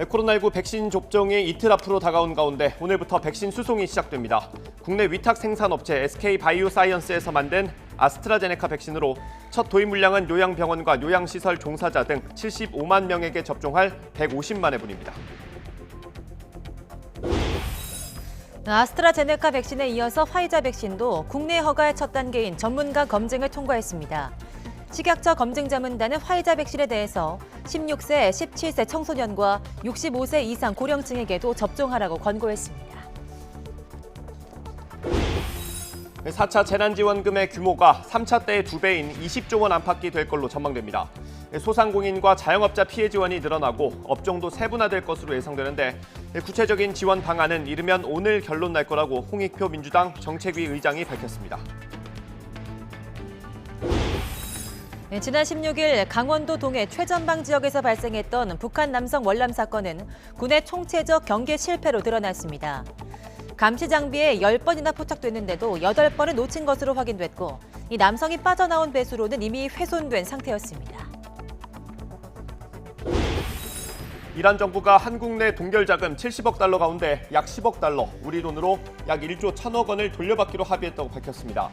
코로나19 백신 접종이 이틀 앞으로 다가온 가운데 오늘부터 백신 수송이 시작됩니다. 국내 위탁 생산업체 SK바이오사이언스에서 만든 아스트라제네카 백신으로 첫 도입 물량은 요양병원과 요양시설 종사자 등 75만 명에게 접종할 150만 회분입니다. 아스트라제네카 백신에 이어서 화이자 백신도 국내 허가의 첫 단계인 전문가 검증을 통과했습니다. 식약처 검증자문단은 화이자 백신에 대해서 16세, 17세 청소년과 65세 이상 고령층에게도 접종하라고 권고했습니다. 4차 재난지원금의 규모가 3차 때의 2배인 20조 원 안팎이 될 걸로 전망됩니다. 소상공인과 자영업자 피해 지원이 늘어나고 업종도 세분화될 것으로 예상되는데 구체적인 지원 방안은 이르면 오늘 결론 날 거라고 홍익표 민주당 정책위 의장이 밝혔습니다. 지난 16일 강원도 동해 최전방 지역에서 발생했던 북한 남성 월남 사건은 군의 총체적 경계 실패로 드러났습니다. 감시 장비에 10번이나 포착됐는데도 8번을 놓친 것으로 확인됐고 이 남성이 빠져나온 배수로는 이미 훼손된 상태였습니다. 이란 정부가 한국 내 동결 자금 70억 달러 가운데 약 10억 달러, 우리 돈으로 약 1조 1천억 원을 돌려받기로 합의했다고 밝혔습니다.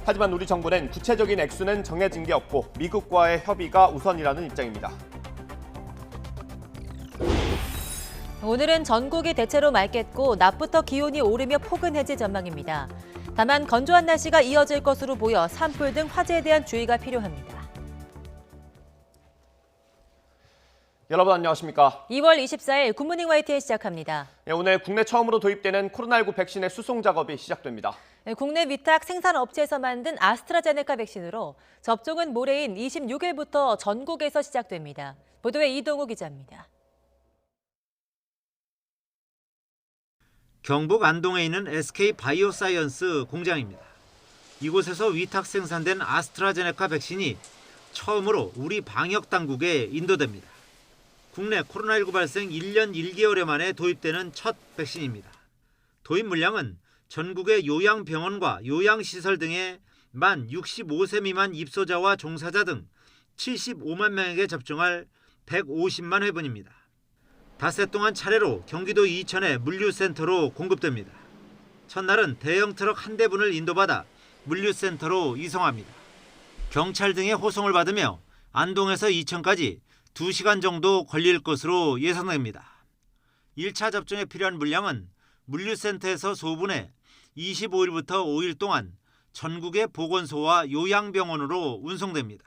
하지만 우리 정부는 구체적인 액수는 정해진 게 없고 미국과의 협의가 우선이라는 입장입니다. 오늘은 전국이 대체로 맑겠고 낮부터 기온이 오르며 포근해질 전망입니다. 다만 건조한 날씨가 이어질 것으로 보여 산불 등 화재에 대한 주의가 필요합니다. 여러분 안녕하십니까? 2월 24일 굿모닝 YTN 시작합니다. 오늘 국내 처음으로 도입되는 코로나19 백신의 수송 작업이 시작됩니다. 국내 위탁 생산업체에서 만든 아스트라제네카 백신으로 접종은 모레인 26일부터 전국에서 시작됩니다. 보도에 이동우 기자입니다. 경북 안동에 있는 SK바이오사이언스 공장입니다. 이곳에서 위탁 생산된 아스트라제네카 백신이 처음으로 우리 방역당국에 인도됩니다. 국내 코로나19 발생 1년 1개월여 만에 도입되는 첫 백신입니다. 도입 물량은 전국의 요양병원과 요양시설 등의 만 65세 미만 입소자와 종사자 등 75만 명에게 접종할 150만 회분입니다. 닷새 동안 차례로 경기도 이천의 물류센터로 공급됩니다. 첫날은 대형 트럭 한 대분을 인도받아 물류센터로 이송합니다. 경찰 등의 호송을 받으며 안동에서 이천까지 2시간 정도 걸릴 것으로 예상됩니다. 1차 접종에 필요한 물량은 물류센터에서 소분해 25일부터 5일 동안 전국의 보건소와 요양병원으로 운송됩니다.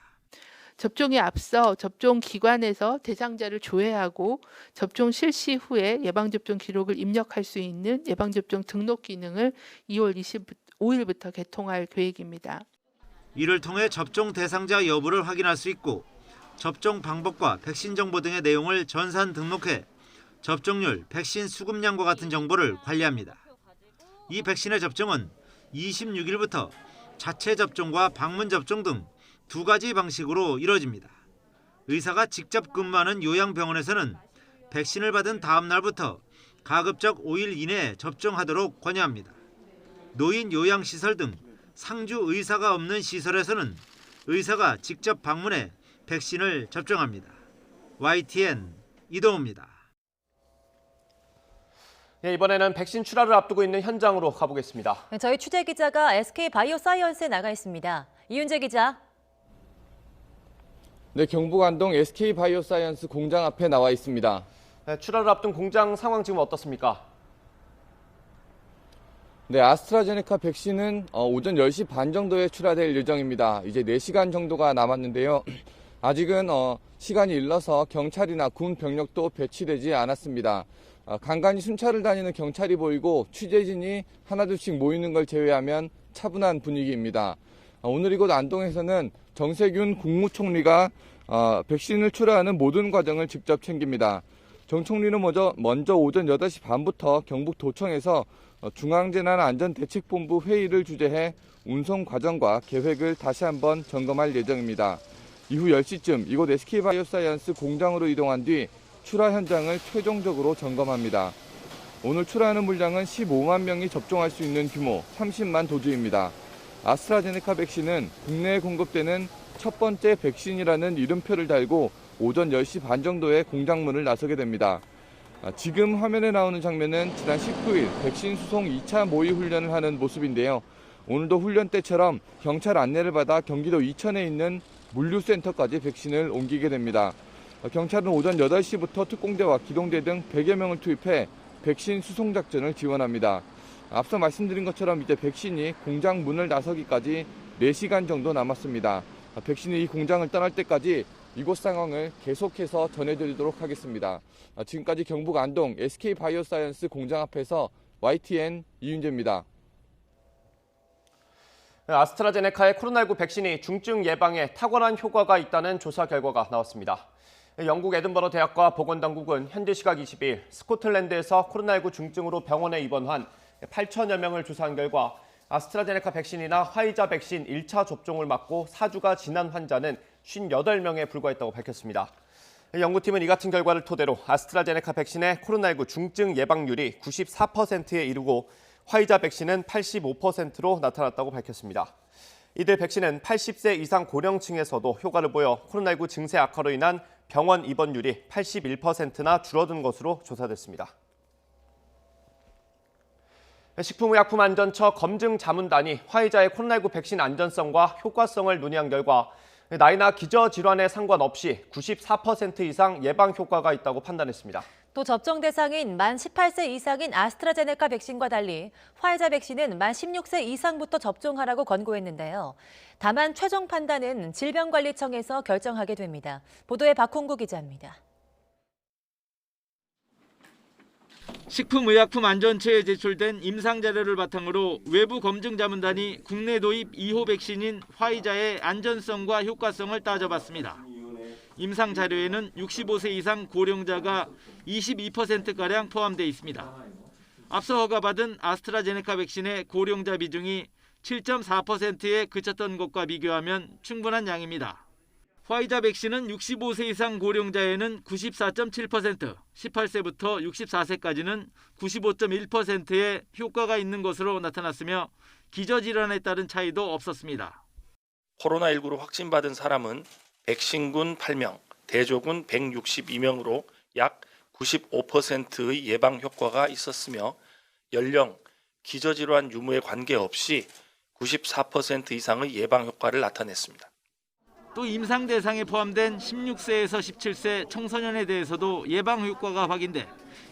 접종에 앞서 접종기관에서 대상자를 조회하고 접종 실시 후에 예방접종 기록을 입력할 수 있는 예방접종 등록 기능을 2월 25일부터 개통할 계획입니다. 이를 통해 접종 대상자 여부를 확인할 수 있고 접종 방법과 백신 정보 등의 내용을 전산 등록해 접종률, 백신 수급량과 같은 정보를 관리합니다. 이 백신의 접종은 26일부터 자체 접종과 방문 접종 등 2가지 방식으로 이뤄집니다. 의사가 직접 근무하는 요양병원에서는 백신을 받은 다음 날부터 가급적 5일 이내에 접종하도록 권유합니다. 노인 요양시설 등 상주 의사가 없는 시설에서는 의사가 직접 방문해 백신을 접종합니다. YTN 이동우입니다. 이번에는 백신 출하를 앞두고 있는 현장으로 가보겠습니다. 저희 취재 기자가 SK바이오사이언스에 나가 있습니다. 이윤재 기자. 네, 경북 안동 SK바이오사이언스 공장 앞에 나와 있습니다. 출하를 앞둔 공장 상황 지금 어떻습니까? 네, 아스트라제네카 백신은 오전 10시 반 정도에 출하될 예정입니다. 이제 4시간 정도가 남았는데요. 아직은 시간이 일러서 경찰이나 군 병력도 배치되지 않았습니다. 간간히 순찰을 다니는 경찰이 보이고 취재진이 하나둘씩 모이는 걸 제외하면 차분한 분위기입니다. 오늘 이곳 안동에서는 정세균 국무총리가 백신을 출하하는 모든 과정을 직접 챙깁니다. 정 총리는 먼저 오전 8시 반부터 경북도청에서 중앙재난안전대책본부 회의를 주재해 운송 과정과 계획을 다시 한번 점검할 예정입니다. 이후 10시쯤 이곳 SK바이오사이언스 공장으로 이동한 뒤 출하 현장을 최종적으로 점검합니다. 오늘 출하하는 물량은 15만 명이 접종할 수 있는 규모 30만 도주입니다. 아스트라제네카 백신은 국내에 공급되는 첫 번째 백신이라는 이름표를 달고 오전 10시 반 정도에 공장 문을 나서게 됩니다. 지금 화면에 나오는 장면은 지난 19일 백신 수송 2차 모의 훈련을 하는 모습인데요. 오늘도 훈련 때처럼 경찰 안내를 받아 경기도 이천에 있는 물류센터까지 백신을 옮기게 됩니다. 경찰은 오전 8시부터 특공대와 기동대 등 100여 명을 투입해 백신 수송 작전을 지원합니다. 앞서 말씀드린 것처럼 이제 백신이 공장 문을 나서기까지 4시간 정도 남았습니다. 백신이 이 공장을 떠날 때까지 이곳 상황을 계속해서 전해드리도록 하겠습니다. 지금까지 경북 안동 SK바이오사이언스 공장 앞에서 YTN 이윤재입니다. 아스트라제네카의 코로나19 백신이 중증 예방에 탁월한 효과가 있다는 조사 결과가 나왔습니다. 영국 에든버러 대학과 보건당국은 현지 시각 20일 스코틀랜드에서 코로나19 중증으로 병원에 입원한 8천여 명을 조사한 결과 아스트라제네카 백신이나 화이자 백신 1차 접종을 맞고 4주가 지난 환자는 58명에 불과했다고 밝혔습니다. 연구팀은 이 같은 결과를 토대로 아스트라제네카 백신의 코로나19 중증 예방률이 94%에 이르고 화이자 백신은 85%로 나타났다고 밝혔습니다. 이들 백신은 80세 이상 고령층에서도 효과를 보여 코로나19 증세 악화로 인한 병원 입원율이 81%나 줄어든 것으로 조사됐습니다. 식품의약품안전처 검증자문단이 화이자의 코로나19 백신 안전성과 효과성을 논의한 결과 나이나 기저질환에 상관없이 94% 이상 예방 효과가 있다고 판단했습니다. 또 접종 대상인 만 18세 이상인 아스트라제네카 백신과 달리 화이자 백신은 만 16세 이상부터 접종하라고 권고했는데요. 다만 최종 판단은 질병관리청에서 결정하게 됩니다. 보도에 박홍구 기자입니다. 식품의약품안전처에 제출된 임상자료를 바탕으로 외부 검증자문단이 국내 도입 2호 백신인 화이자의 안전성과 효과성을 따져봤습니다. 임상자료에는 65세 이상 고령자가 22%가량 포함되어 있습니다. 앞서 허가받은 아스트라제네카 백신의 고령자 비중이 7.4%에 그쳤던 것과 비교하면 충분한 양입니다. 화이자 백신은 65세 이상 고령자에는 94.7%, 18세부터 64세까지는 95.1%의 효과가 있는 것으로 나타났으며 기저질환에 따른 차이도 없었습니다. 코로나19로 확진받은 사람은 백신군 8명, 대조군 162명으로 약 95%의 예방 효과가 있었으며 연령, 기저질환 유무에 관계없이 94% 이상의 예방 효과를 나타냈습니다. 또 임상 대상에 포함된 16세에서 17세 청소년에 대해서도 예방 효과가 확인돼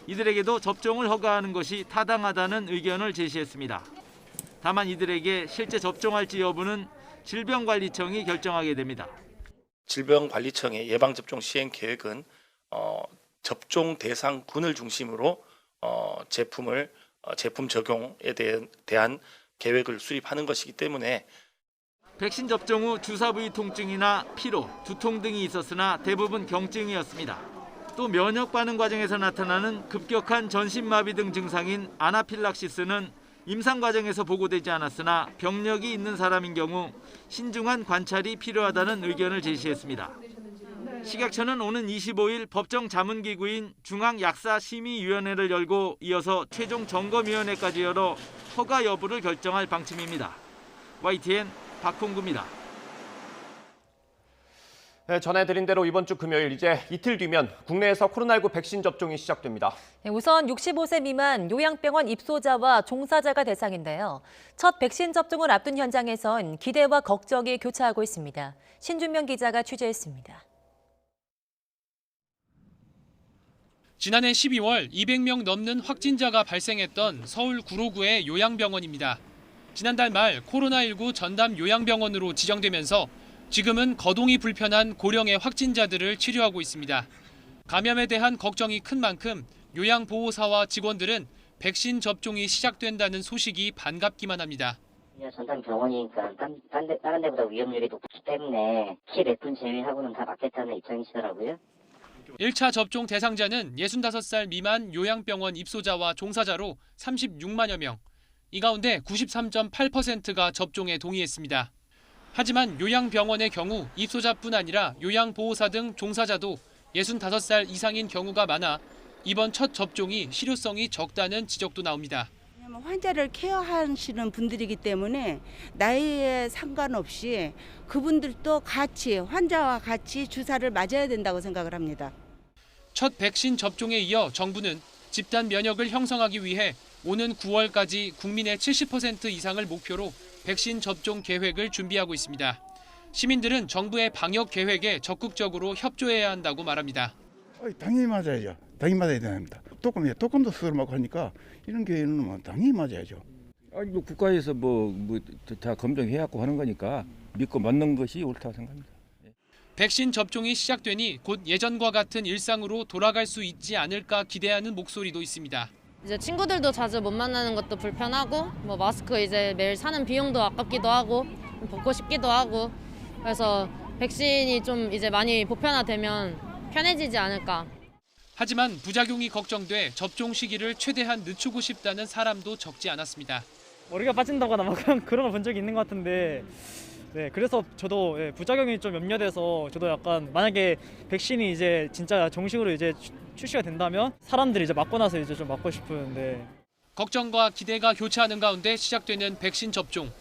이들에게도 접종을 허가하는 것이 타당하다는 의견을 제시했습니다. 다만 이들에게 실제 접종할지 여부는 질병관리청이 결정하게 됩니다. 질병관리청의 예방접종 시행 계획은 접종 대상 군을 중심으로 제품 적용에 대한 계획을 수립하는 것이기 때문에 백신 접종 후 주사 부위 통증이나 피로, 두통 등이 있었으나 대부분 경증이었습니다. 또 면역 반응 과정에서 나타나는 급격한 전신마비 등 증상인 아나필락시스는 임상 과정에서 보고되지 않았으나 병력이 있는 사람인 경우 신중한 관찰이 필요하다는 의견을 제시했습니다. 식약처는 오는 25일 법정 자문기구인 중앙약사심의위원회를 열고 이어서 최종 점검위원회까지 열어 허가 여부를 결정할 방침입니다. YTN 박홍구입니다. 전해드린 대로 이번 주 금요일 이제 이틀 뒤면 국내에서 코로나19 백신 접종이 시작됩니다. 우선 65세 미만 요양병원 입소자와 종사자가 대상인데요. 첫 백신 접종을 앞둔 현장에선 기대와 걱정이 교차하고 있습니다. 신준명 기자가 취재했습니다. 지난해 12월 200명 넘는 확진자가 발생했던 서울 구로구의 요양병원입니다. 지난달 말 코로나19 전담 요양병원으로 지정되면서 지금은 거동이 불편한 고령의 확진자들을 치료하고 있습니다. 감염에 대한 걱정이 큰 만큼 요양보호사와 직원들은 백신 접종이 시작된다는 소식이 반갑기만 합니다. 전담 병원이니까 다른 데보다 위험률이 높기 때문에 키 몇 분 제외하고는 다 맞겠다는 입장이시더라고요. 1차 접종 대상자는 65살 미만 요양병원 입소자와 종사자로 36만여 명. 이 가운데 93.8%가 접종에 동의했습니다. 하지만 요양병원의 경우 입소자뿐 아니라 요양보호사 등 종사자도 65살 이상인 경우가 많아 이번 첫 접종이 실효성이 적다는 지적도 나옵니다. 환자를 케어하시는 분들이기 때문에 나이에 상관없이 그분들도 같이 환자와 같이 주사를 맞아야 된다고 생각을 합니다. 첫 백신 접종에 이어 정부는 집단 면역을 형성하기 위해 오는 9월까지 국민의 70% 이상을 목표로 백신 접종 계획을 준비하고 있습니다. 시민들은 정부의 방역 계획에 적극적으로 협조해야 한다고 말합니다. 당연히 맞아야죠. 당연히 맞아야 됩니다. 독감도 스스로 맞고 하니까 이런 경우는 당연히 맞아야죠. 아니 뭐 국가에서 다 검증해갖고 하는 거니까 믿고 맞는 것이 옳다고 생각합니다. 백신 접종이 시작되니 곧 예전과 같은 일상으로 돌아갈 수 있지 않을까 기대하는 목소리도 있습니다. 이제 친구들도 자주 못 만나는 것도 불편하고 뭐 마스크 이제 매일 사는 비용도 아깝기도 하고 벗고 싶기도 하고 그래서 백신이 좀 이제 많이 보편화되면 편해지지 않을까. 하지만 부작용이 걱정돼 접종 시기를 최대한 늦추고 싶다는 사람도 적지 않았습니다. 머리가 빠진다거나 막 그런 걸 본 적이 있는 것 같은데 네, 그래서 저도 부작용이 좀 염려돼서 저도 약간 만약에 백신이 이제 진짜 정식으로 이제 출시가 된다면 사람들이 이제 맞고 나서 이제 좀 맞고 싶은데 걱정과 기대가 교차하는 가운데 시작되는 백신 접종.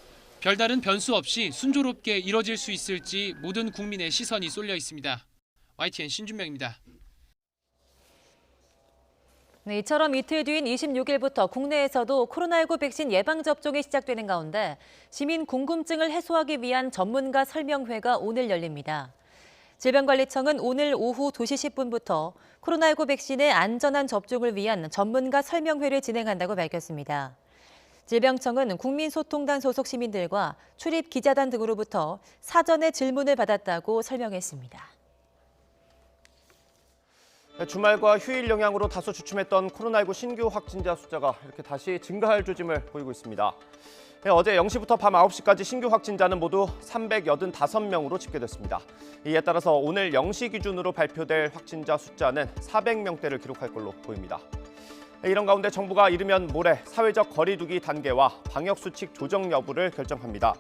별다른 변수 없이 순조롭게 이뤄질 수 있을지 모든 국민의 시선이 쏠려 있습니다. YTN 신준명입니다. 네, 이처럼 이틀 뒤인 26일부터 국내에서도 코로나19 백신 예방접종이 시작되는 가운데 시민 궁금증을 해소하기 위한 전문가 설명회가 오늘 열립니다. 질병관리청은 오늘 오후 2시 10분부터 코로나19 백신의 안전한 접종을 위한 전문가 설명회를 진행한다고 밝혔습니다. 질병청은 국민소통단 소속 시민들과 출입 기자단 등으로부터 사전에 질문을 받았다고 설명했습니다. 주말과 휴일 영향으로 다소 주춤했던 코로나19 신규 확진자 숫자가 이렇게 다시 증가할 조짐을 보이고 있습니다. 어제 0시부터 밤 9시까지 신규 확진자는 모두 385명으로 집계됐습니다. 이에 따라서 오늘 0시 기준으로 발표될 확진자 숫자는 400명대를 기록할 걸로 보입니다. 이런 가운데 정부가 이르면 모레 사회적 거리두기 단계와 방역수칙 조정 여부를 결정합니다.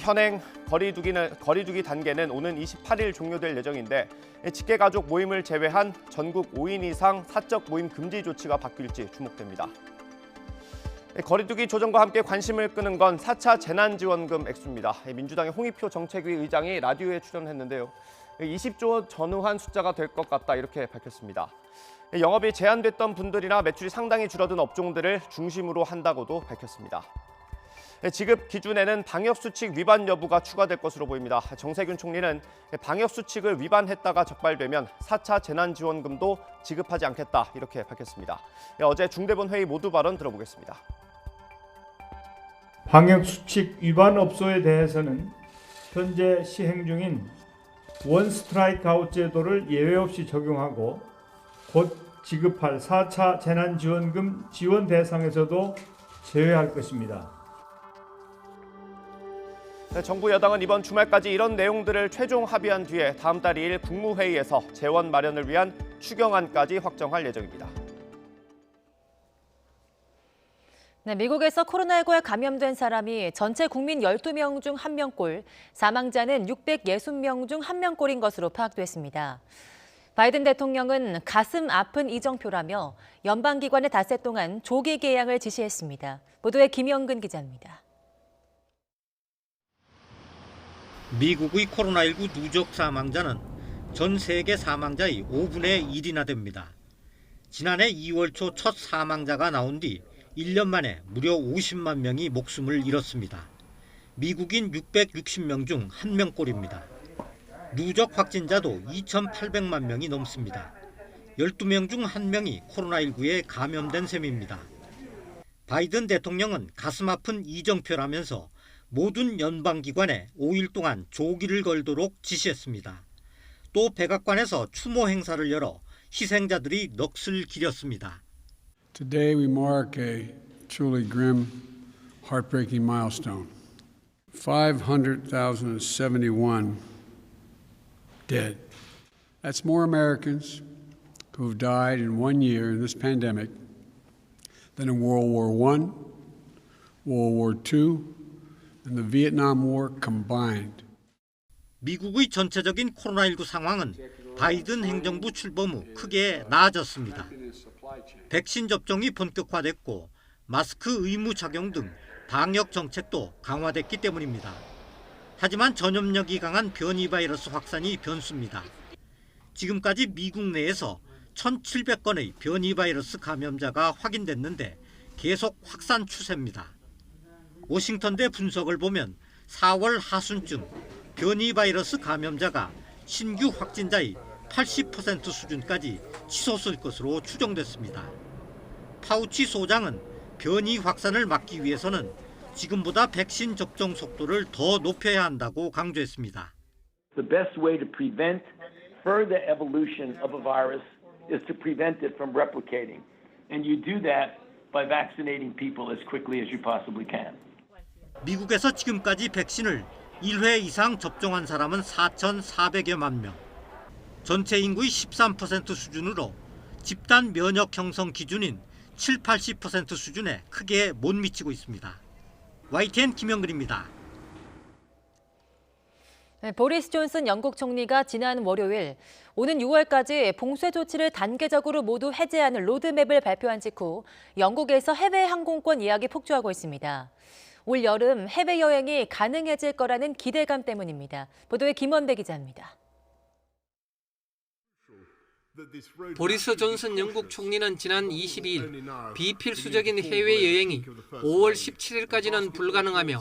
현행 거리두기 단계는 오는 28일 종료될 예정인데 직계가족 모임을 제외한 전국 5인 이상 사적 모임 금지 조치가 바뀔지 주목됩니다. 거리두기 조정과 함께 관심을 끄는 건 4차 재난지원금 액수입니다. 민주당의 홍익표 정책위 의장이 라디오에 출연했는데요. 20조 원 전후한 숫자가 될 것 같다 이렇게 밝혔습니다. 영업이 제한됐던 분들이나 매출이 상당히 줄어든 업종들을 중심으로 한다고도 밝혔습니다. 지급 기준에는 방역수칙 위반 여부가 추가될 것으로 보입니다. 정세균 총리는 방역수칙을 위반했다가 적발되면 4차 재난지원금도 지급하지 않겠다 이렇게 밝혔습니다. 어제 중대본 회의 모두 발언 들어보겠습니다. 방역수칙 위반 업소에 대해서는 현재 시행 중인 원 스트라이크 아웃 제도를 예외 없이 적용하고 곧 지급할 4차 재난지원금 지원 대상에서도 제외할 것입니다. 정부 여당은 이번 주말까지 이런 내용들을 최종 합의한 뒤에 다음 달 2일 국무회의에서 재원 마련을 위한 추경안까지 확정할 예정입니다. 네, 미국에서 코로나19에 감염된 사람이 전체 국민 12명 중 1명꼴, 사망자는 660명 중 1명꼴인 것으로 파악됐습니다. 바이든 대통령은 가슴 아픈 이정표라며 연방기관의 닷새 동안 조기 개양을 지시했습니다. 보도에 김영근 기자입니다. 미국의 코로나19 누적 사망자는 전 세계 사망자의 5분의 1이나 됩니다. 지난해 2월 초 첫 사망자가 나온 뒤 1년 만에 무려 50만 명이 목숨을 잃었습니다. 미국인 660명 중 1명꼴입니다. 누적 확진자도 2,800만 명이 넘습니다. 12명 중 1명이 코로나19에 감염된 셈입니다. 바이든 대통령은 가슴 아픈 이정표라면서 모든 연방기관에 5일 동안 조기를 걸도록 지시했습니다. 또 백악관에서 추모 행사를 열어 희생자들이 넋을 기렸습니다. Today we mark a truly grim, heartbreaking milestone. 500,071 dead. That's more Americans who have died in 1 year in this pandemic than in World War I, World War II, and the Vietnam War combined. 미국의 전체적인 코로나19 상황은 바이든 행정부 출범 후 크게 나아졌습니다. 백신 접종이 본격화됐고 마스크 의무 착용 등 방역 정책도 강화됐기 때문입니다. 하지만 전염력이 강한 변이 바이러스 확산이 변수입니다. 지금까지 미국 내에서 1,700건의 변이 바이러스 감염자가 확인됐는데 계속 확산 추세입니다. 워싱턴대 분석을 보면 4월 하순쯤 변이 바이러스 감염자가 신규 확진자의 80% 수준까지 치솟을 것으로 추정됐습니다. 파우치 소장은 변이 확산을 막기 위해서는 지금보다 백신 접종 속도를 더 높여야 한다고 강조했습니다. The best way to prevent further evolution of a virus is to prevent it from replicating. And you do that by vaccinating people as quickly as you possibly can. 미국에서 지금까지 백신을 1회 이상 접종한 사람은 4,400여만 명. 전체 인구의 13% 수준으로 집단 면역 형성 기준인 7, 80% 수준에 크게 못 미치고 있습니다. YTN 김영근입니다. 보리스 존슨 영국 총리가 지난 월요일 오는 6월까지 봉쇄 조치를 단계적으로 모두 해제하는 로드맵을 발표한 직후 영국에서 해외 항공권 예약이 폭주하고 있습니다. 올 여름 해외여행이 가능해질 거라는 기대감 때문입니다. 보도에 김원배 기자입니다. 보리스 존슨 영국 총리는 지난 22일 비필수적인 해외여행이 5월 17일까지는 불가능하며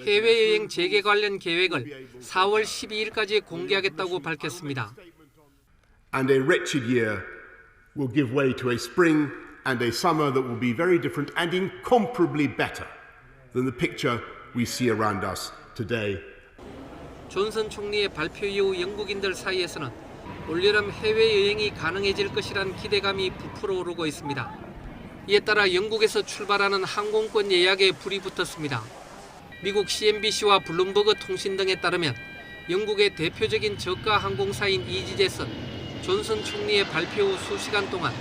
해외여행 재개 관련 계획을 4월 12일까지 공개하겠다고 밝혔습니다. And a wretched year will give way to a spring and a summer that will be very different and incomparably better than the picture we see around us today. 존슨 총리의 발표 이후 영국인들 사이에서는 올여름 해외여행이 가능해질 것이란 기대감이 부풀어 오르고 있습니다. 이에 따라 영국에서 출발하는 항공권 예약에 불이 붙었습니다. 미국 CNBC와 블룸버그 통신 등에 따르면 영국의 대표적인 저가 항공사인 이지젯은 존슨 총리의 발표 후 수시간 동안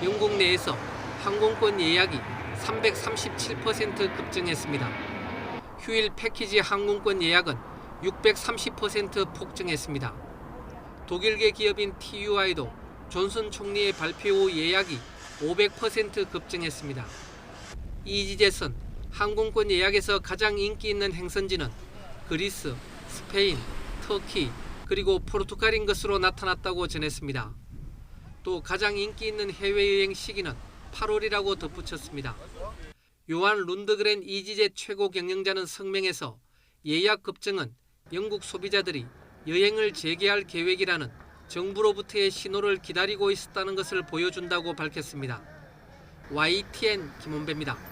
영국 내에서 항공권 예약이 337% 급증했습니다. 휴일 패키지 항공권 예약은 630% 폭증했습니다. 독일계 기업인 TUI도 존슨 총리의 발표 후 예약이 500% 급증했습니다. 이지젯은 항공권 예약에서 가장 인기 있는 행선지는 그리스, 스페인, 터키, 그리고 포르투갈인 것으로 나타났다고 전했습니다. 또 가장 인기 있는 해외여행 시기는 8월이라고 덧붙였습니다. 요한 룬드그렌 이지젯 최고 경영자는 성명에서 예약 급증은 영국 소비자들이 여행을 재개할 계획이라는 정부로부터의 신호를 기다리고 있었다는 것을 보여준다고 밝혔습니다. YTN 김원배입니다.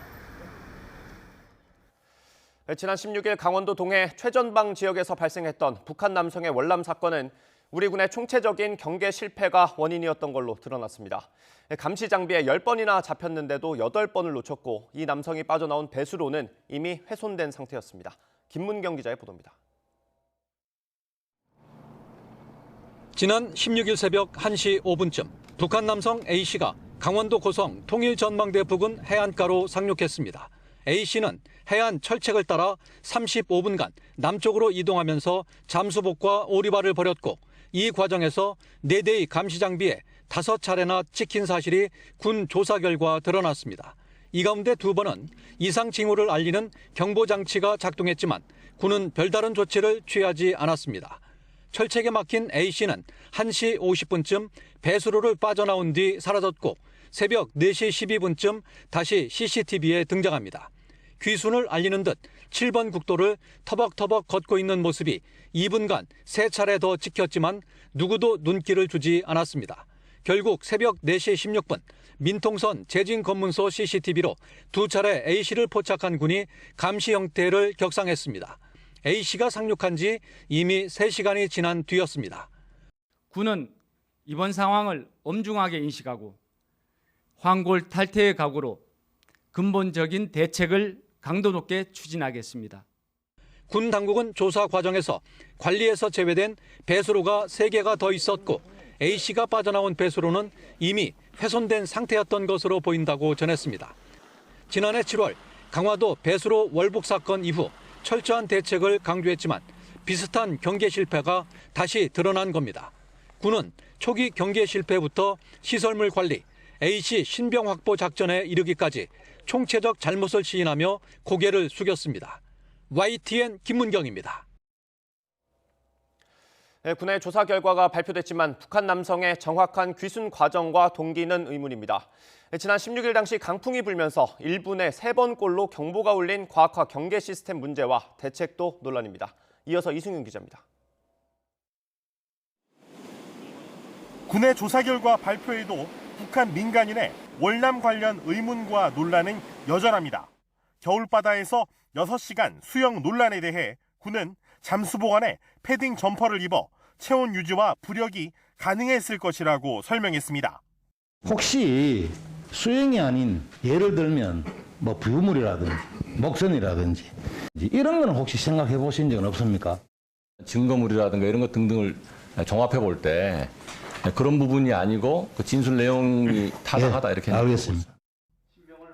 지난 16일 강원도 동해 최전방 지역에서 발생했던 북한 남성의 월남 사건은 우리 군의 총체적인 경계 실패가 원인이었던 걸로 드러났습니다. 감시 장비에 10번이나 잡혔는데도 8번을 놓쳤고 이 남성이 빠져나온 배수로는 이미 훼손된 상태였습니다. 김문경 기자의 보도입니다. 지난 16일 새벽 1시 5분쯤 북한 남성 A씨가 강원도 고성 통일전망대 부근 해안가로 상륙했습니다. A씨는 해안 철책을 따라 35분간 남쪽으로 이동하면서 잠수복과 오리발을 벌였고 이 과정에서 4대의 감시 장비에 5차례나 찍힌 사실이 군 조사 결과 드러났습니다. 이 가운데 2번은 이상 징후를 알리는 경보장치가 작동했지만 군은 별다른 조치를 취하지 않았습니다. 철책에 막힌 A씨는 1시 50분쯤 배수로를 빠져나온 뒤 사라졌고 새벽 4시 12분쯤 다시 CCTV에 등장합니다. 귀순을 알리는 듯 7번 국도를 터벅터벅 걷고 있는 모습이 2분간 3차례 더 찍혔지만 누구도 눈길을 주지 않았습니다. 결국 새벽 4시 16분 민통선 재진검문소 CCTV로 2차례 A씨를 포착한 군이 감시 형태를 격상했습니다. A씨가 상륙한 지 이미 3시간이 지난 뒤였습니다. 군은 이번 상황을 엄중하게 인식하고 황골 탈퇴의 각오로 근본적인 대책을 강도 높게 추진하겠습니다. 군 당국은 조사 과정에서 관리에서 제외된 배수로가 3개가 더 있었고 A씨가 빠져나온 배수로는 이미 훼손된 상태였던 것으로 보인다고 전했습니다. 지난해 7월 강화도 배수로 월북 사건 이후 철저한 대책을 강조했지만 비슷한 경계 실패가 다시 드러난 겁니다. 군은 초기 경계 실패부터 시설물 관리, A씨 신병 확보 작전에 이르기까지 총체적 잘못을 시인하며 고개를 숙였습니다. YTN 김문경입니다. 군의 조사 결과가 발표됐지만 북한 남성의 정확한 귀순 과정과 동기는 의문입니다. 지난 16일 당시 강풍이 불면서 1분에 3번꼴로 경보가 울린 과학화 경계 시스템 문제와 대책도 논란입니다. 이어서 이승윤 기자입니다. 군의 조사 결과 발표에도 북한 민간인의 월남 관련 의문과 논란은 여전합니다. 겨울바다에서 6시간 수영 논란에 대해 군은 잠수 보관에 패딩 점퍼를 입어 체온 유지와 부력이 가능했을 것이라고 설명했습니다. 혹시 수영이 아닌 예를 들면 뭐 부유물이라든지 목선이라든지 이런 건 혹시 생각해 보신 적은 없습니까? 증거물이라든가 이런 것 등등을 종합해 볼 때 그런 부분이 아니고 그 진술 내용이 타당하다 이렇게 알겠습니다.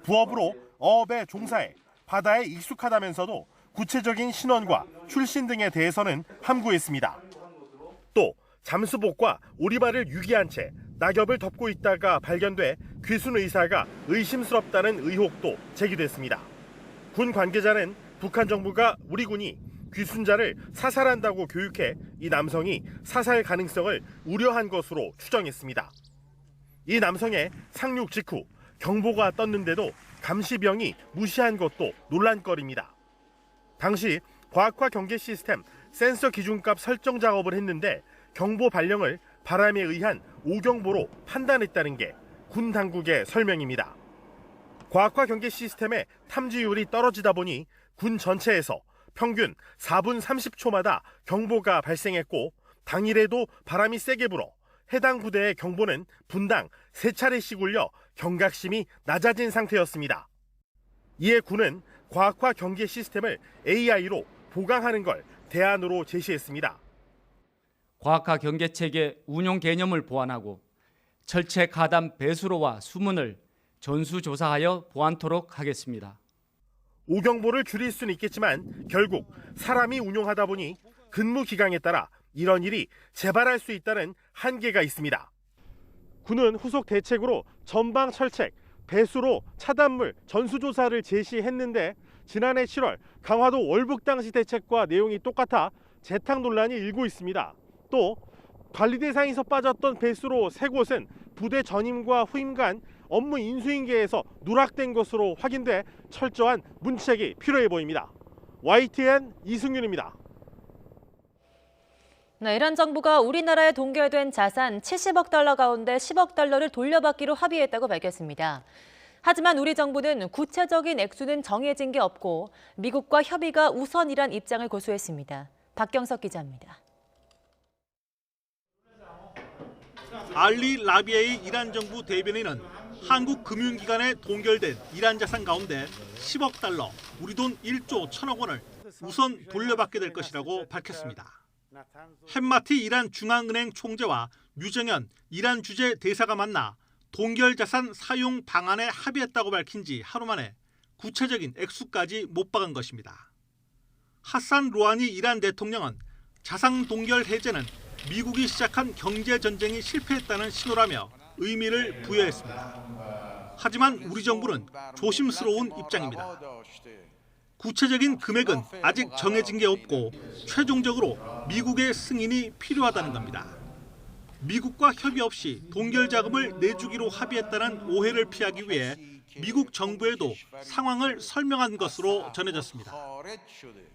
부업으로 어업에 종사해 바다에 익숙하다면서도 구체적인 신원과 출신 등에 대해서는 함구했습니다. 또 잠수복과 오리발을 유기한 채 낙엽을 덮고 있다가 발견돼 귀순 의사가 의심스럽다는 의혹도 제기됐습니다. 군 관계자는 북한 정부가 우리 군이 귀순자를 사살한다고 교육해 이 남성이 사살 가능성을 우려한 것으로 추정했습니다. 이 남성의 상륙 직후 경보가 떴는데도 감시병이 무시한 것도 논란거리입니다. 당시 과학화 경계 시스템 센서 기준값 설정 작업을 했는데 경보 발령을 바람에 의한 오경보로 판단했다는 게 군 당국의 설명입니다. 과학화 경계 시스템의 탐지율이 떨어지다 보니 군 전체에서 평균 4분 30초마다 경보가 발생했고 당일에도 바람이 세게 불어 해당 부대의 경보는 분당 3차례씩 울려 경각심이 낮아진 상태였습니다. 이에 군은 과학화 경계 시스템을 AI로 보강하는 걸 대안으로 제시했습니다. 과학화 경계체계 운용 개념을 보완하고 철책 하단 배수로와 수문을 전수조사하여 보완토록 하겠습니다. 오경보를 줄일 수는 있겠지만 결국 사람이 운용하다 보니 근무 기강에 따라 이런 일이 재발할 수 있다는 한계가 있습니다. 군은 후속 대책으로 전방 철책, 배수로, 차단물, 전수조사를 제시했는데 지난해 7월 강화도 월북 당시 대책과 내용이 똑같아 재탕 논란이 일고 있습니다. 또 관리 대상에서 빠졌던 배수로 3곳은 부대 전임과 후임 간 업무 인수인계에서 누락된 것으로 확인돼 철저한 문책이 필요해 보입니다. YTN 이승윤입니다. 이란 정부가 우리나라에 동결된 자산 70억 달러 가운데 10억 달러를 돌려받기로 합의했다고 밝혔습니다. 하지만 우리 정부는 구체적인 액수는 정해진 게 없고 미국과 협의가 우선이란 입장을 고수했습니다. 박경석 기자입니다. 알리 라비에이 이란 정부 대변인은 한국 금융기관에 동결된 이란 자산 가운데 10억 달러, 우리 돈 1조 1천억 원을 우선 돌려받게 될 것이라고 밝혔습니다. 햄마티 이란 중앙은행 총재와 유정현 이란 주재 대사가 만나 동결 자산 사용 방안에 합의했다고 밝힌 지 하루 만에 구체적인 액수까지 못 박은 것입니다. 하산 루하니 이란 대통령은 자산 동결 해제는 미국이 시작한 경제 전쟁이 실패했다는 신호라며 의미를 부여했습니다. 하지만 우리 정부는 조심스러운 입장입니다. 구체적인 금액은 아직 정해진 게 없고 최종적으로 미국의 승인이 필요하다는 겁니다. 미국과 협의 없이 동결 자금을 내주기로 합의했다는 오해를 피하기 위해 미국 정부에도 상황을 설명한 것으로 전해졌습니다.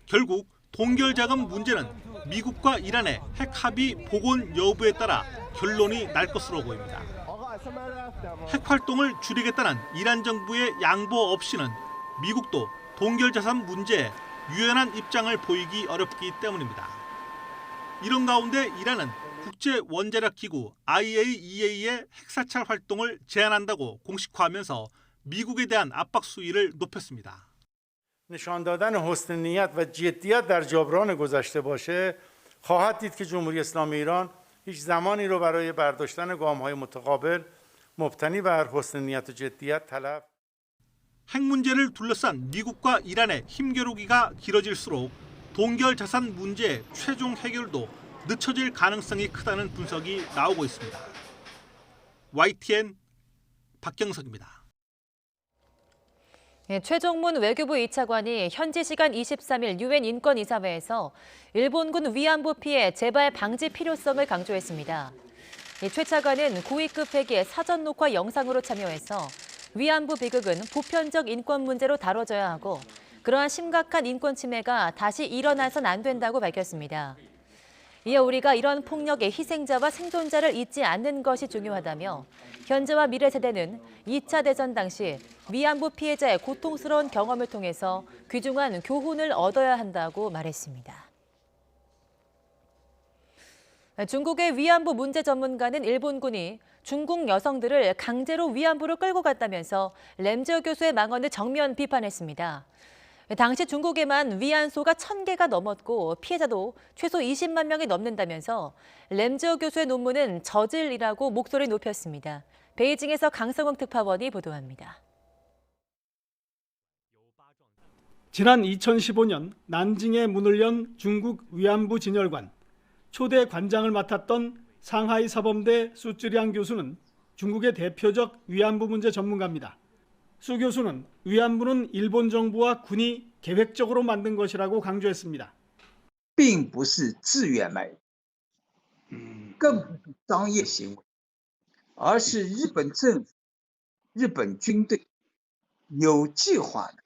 결국 동결 자금 문제는 미국과 이란의 핵 합의 복원 여부에 따라 결론이 날 것으로 보입니다. 핵 활동을 줄이겠다는 이란 정부의 양보 없이는 미국도 동결 자산 문제에 유연한 입장을 보이기 어렵기 때문입니다. 이런 가운데 이란은 국제 원자력 기구 IAEA의 핵사찰 활동을 제한한다고 공식화하면서 미국에 대한 압박 수위를 높였습니다. نشان دادن حسن نیت و جدیت در جبران گذشته باشه خواهد دید که جمهوری اسلامی ایران هیچ زمانی رو برای برداشتن گام‌های متقابل مبتنی بر حسن نیت و جدیت طلب 핵 문제를 둘러싼 미국과 이란의 힘겨루기가 길어질수록 동결 자산 문제의 최종 해결도 늦춰질 가능성이 크다는 분석이 나오고 있습니다. YTN 박경석입니다. 최종문 외교부 2차관이 현지 시간 23일 유엔 인권이사회에서 일본군 위안부 피해 재발 방지 필요성을 강조했습니다. 최 차관은 고위급 회의에 사전 녹화 영상으로 참여해서 위안부 비극은 보편적 인권 문제로 다뤄져야 하고 그러한 심각한 인권 침해가 다시 일어나선 안 된다고 밝혔습니다. 이에 우리가 이런 폭력의 희생자와 생존자를 잊지 않는 것이 중요하다며 현재와 미래 세대는 2차 대전 당시 위안부 피해자의 고통스러운 경험을 통해서 귀중한 교훈을 얻어야 한다고 말했습니다. 중국의 위안부 문제 전문가는 일본군이 중국 여성들을 강제로 위안부로 끌고 갔다면서 램저 교수의 망언을 정면 비판했습니다. 당시 중국에만 위안소가 1,000개가 넘었고 피해자도 최소 20만 명이 넘는다면서 램저 교수의 논문은 저질이라고 목소리를 높였습니다. 베이징에서 강성욱 특파원이 보도합니다. 지난 2015년 난징에 문을 연 중국 위안부 진열관, 초대 관장을 맡았던 상하이 사범대 수쯔량 교수는 중국의 대표적 위안부 문제 전문가입니다. 수 교수는 위안부는 일본 정부와 군이 계획적으로 만든 것이라고 강조했습니다. 并不是自愿买，更不是商业行为，而是日本政府、日本军队有计划的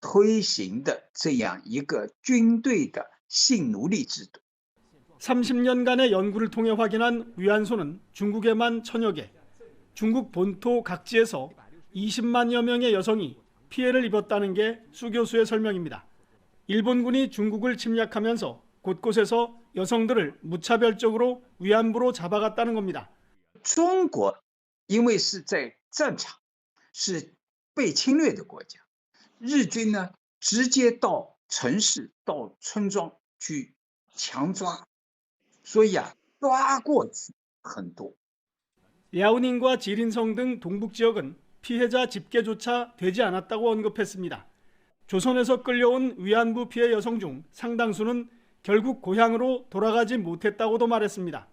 推行的这样一个军队的性奴隶制度。 30년간의 연구를 통해 확인한 위안소는 중국에만 1,000여 개, 중국 본토 각지에서 20만여 명의 여성이 피해를 입었다는 게 수 교수의 설명입니다. 일본군이 중국을 침략하면서 곳곳에서 여성들을 무차별적으로 위안부로 잡아갔다는 겁니다. 中国因为是在战场，是被侵略的国家，日军呢直接到城市、到村庄去强抓，所以抓过去很多。 야오닝과 지린성 등 동북 지역은 피해자 집계조차 되지 않았다고 언급했습니다. 조선에서 끌려온 위안부 피해 여성 중 상당수는 결국 고향으로 돌아가지 못했다고도 말했습니다.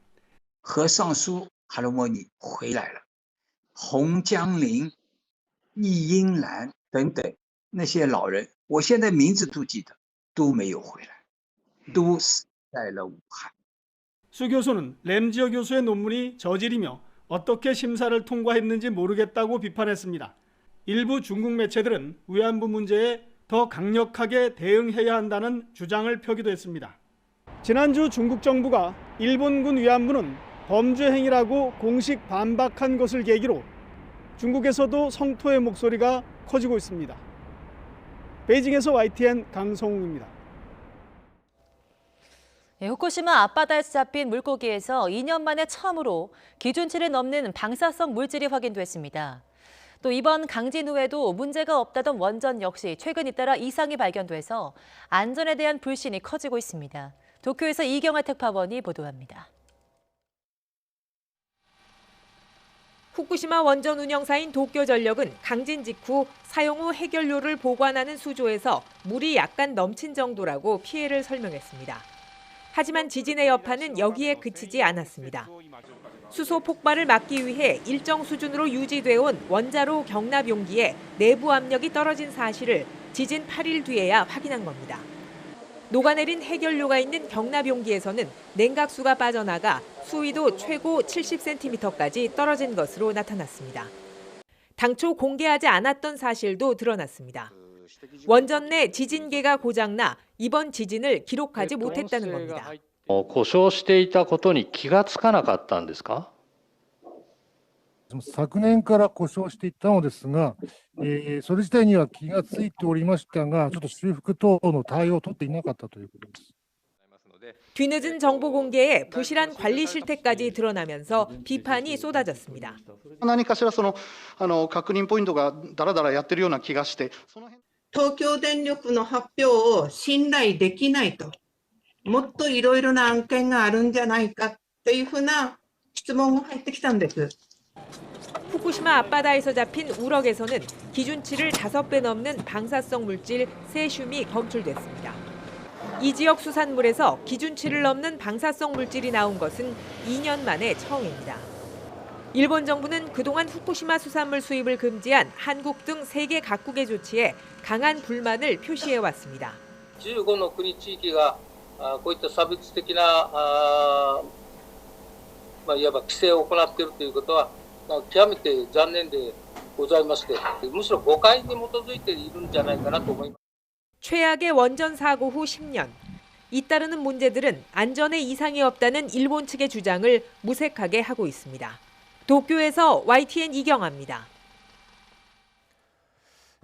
和尚书哈罗摩尼回来了，洪江林、易英兰等等那些老人，我现在名字都记得，都没有回来，都死在了武汉。 수 교수는 램지어 교수의 논문이 저질이며 어떻게 심사를 통과했는지 모르겠다고 비판했습니다. 일부 중국 매체들은 위안부 문제에 더 강력하게 대응해야 한다는 주장을 펴기도 했습니다. 지난주 중국 정부가 일본군 위안부는 범죄 행위라고 공식 반박한 것을 계기로 중국에서도 성토의 목소리가 커지고 있습니다. 베이징에서 YTN 강성웅입니다. 후쿠시마 앞바다에서 잡힌 물고기에서 2년 만에 처음으로 기준치를 넘는 방사성 물질이 확인됐습니다. 또 이번 강진 후에도 문제가 없다던 원전 역시 최근 잇따라 이상이 발견돼서 안전에 대한 불신이 커지고 있습니다. 도쿄에서 이경아 특파원이 보도합니다. 후쿠시마 원전 운영사인 도쿄전력은 강진 직후 사용 후 해결료를 보관하는 수조에서 물이 약간 넘친 정도라고 피해를 설명했습니다. 하지만 지진의 여파는 여기에 그치지 않았습니다. 수소 폭발을 막기 위해 일정 수준으로 유지돼 온 원자로 경납 용기에 내부 압력이 떨어진 사실을 지진 8일 뒤에야 확인한 겁니다. 녹아내린 해결료가 있는 경납 용기에서는 냉각수가 빠져나가 수위도 최고 70cm까지 떨어진 것으로 나타났습니다. 당초 공개하지 않았던 사실도 드러났습니다. 원전 내 지진계가 고장나 이번 지진을 기록하지 못했다는 겁니다. 故障していたことに気がつかなかったんですか? 昨年から故障していたのですが、それ自体には気がついておりましたが、ちょっと修復等の対応を取っていなかったということです。 뒤늦은 정보 공개에 부실한 관리 실태까지 드러나면서 비판이 쏟아졌습니다. 何かしらその確認ポイントがだらだらやってるような気がして、東京電力の発表を信頼できないと、もっといろいろな案件があるんじゃないかというふうな質問が入ってきたんです。 후쿠시마 앞바다에서 잡힌 우럭에서는 기준치를 5배 넘는 방사성 물질 세슘이 검출됐습니다. 이 지역 수산물에서 기준치를 넘는 방사성 물질이 나온 것은 2년 만에 처음입니다. 일본 정부는 그동안 후쿠시마 수산물 수입을 금지한 한국 등 세계 각국의 조치에 강한 불만을 표시해왔습니다. 15の国地域がこういった差別的ないわば規制を行っているということは極めて残念でございまして、むしろ誤解に基づいているんじゃないかなと思います。 최악의 원전 사고 후 10년. 잇따르는 문제들은 안전에 이상이 없다는 일본 측의 주장을 무색하게 하고 있습니다. 도쿄에서 YTN 이경아입니다.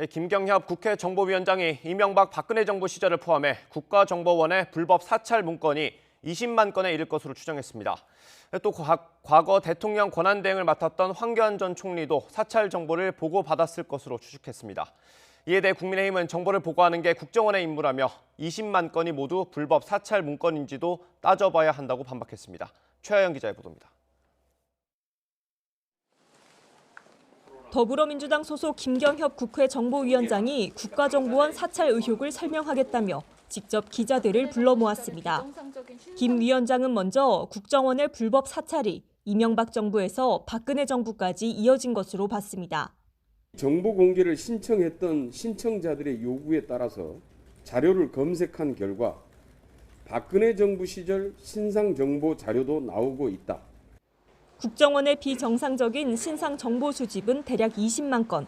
김경협 국회 정보위원장이 이명박 박근혜 정부 시절을 포함해 국가정보원의 불법 사찰 문건이 20만 건에 이를 것으로 추정했습니다. 또 과거 대통령 권한대행을 맡았던 황교안 전 총리도 사찰 정보를 보고받았을 것으로 추측했습니다. 이에 대해 국민의힘은 정보를 보고하는 게 국정원의 임무라며 20만 건이 모두 불법 사찰 문건인지도 따져봐야 한다고 반박했습니다. 최하영 기자의 보도입니다. 더불어민주당 소속 김경협 국회 정보위원장이 국가정보원 사찰 의혹을 설명하겠다며 직접 기자들을 불러 모았습니다. 김 위원장은 먼저 국정원의 불법 사찰이 이명박 정부에서 박근혜 정부까지 이어진 것으로 봤습니다. 정보 공개를 신청했던 신청자들의 요구에 따라서 자료를 검색한 결과 박근혜 정부 시절 신상 정보 자료도 나오고 있다. 국정원의 비정상적인 신상 정보 수집은 대략 20만 건,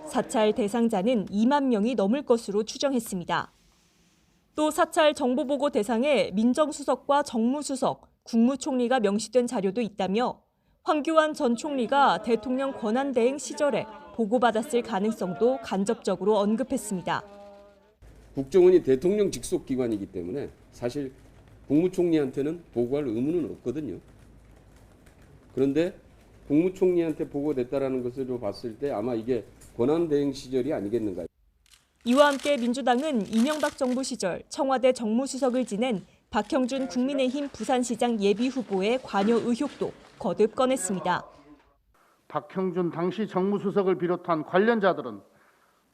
사찰 대상자는 2만 명이 넘을 것으로 추정했습니다. 또 사찰 정보 보고 대상에 민정수석과 정무수석, 국무총리가 명시된 자료도 있다며 황교안 전 총리가 대통령 권한대행 시절에 보고받았을 가능성도 간접적으로 언급했습니다. 국정원이 대통령 직속 기관이기 때문에 사실 국무총리한테는 보고할 의무는 없거든요. 그런데 국무총리한테 보고됐다라는 것으로 봤을 때 아마 이게 권한대행 시절이 아니겠는가. 이와 함께 민주당은 이명박 정부 시절 청와대 정무수석을 지낸 박형준 국민의힘 부산시장 예비후보의 관여 의혹도 거듭 꺼냈습니다. 박형준 당시 정무수석을 비롯한 관련자들은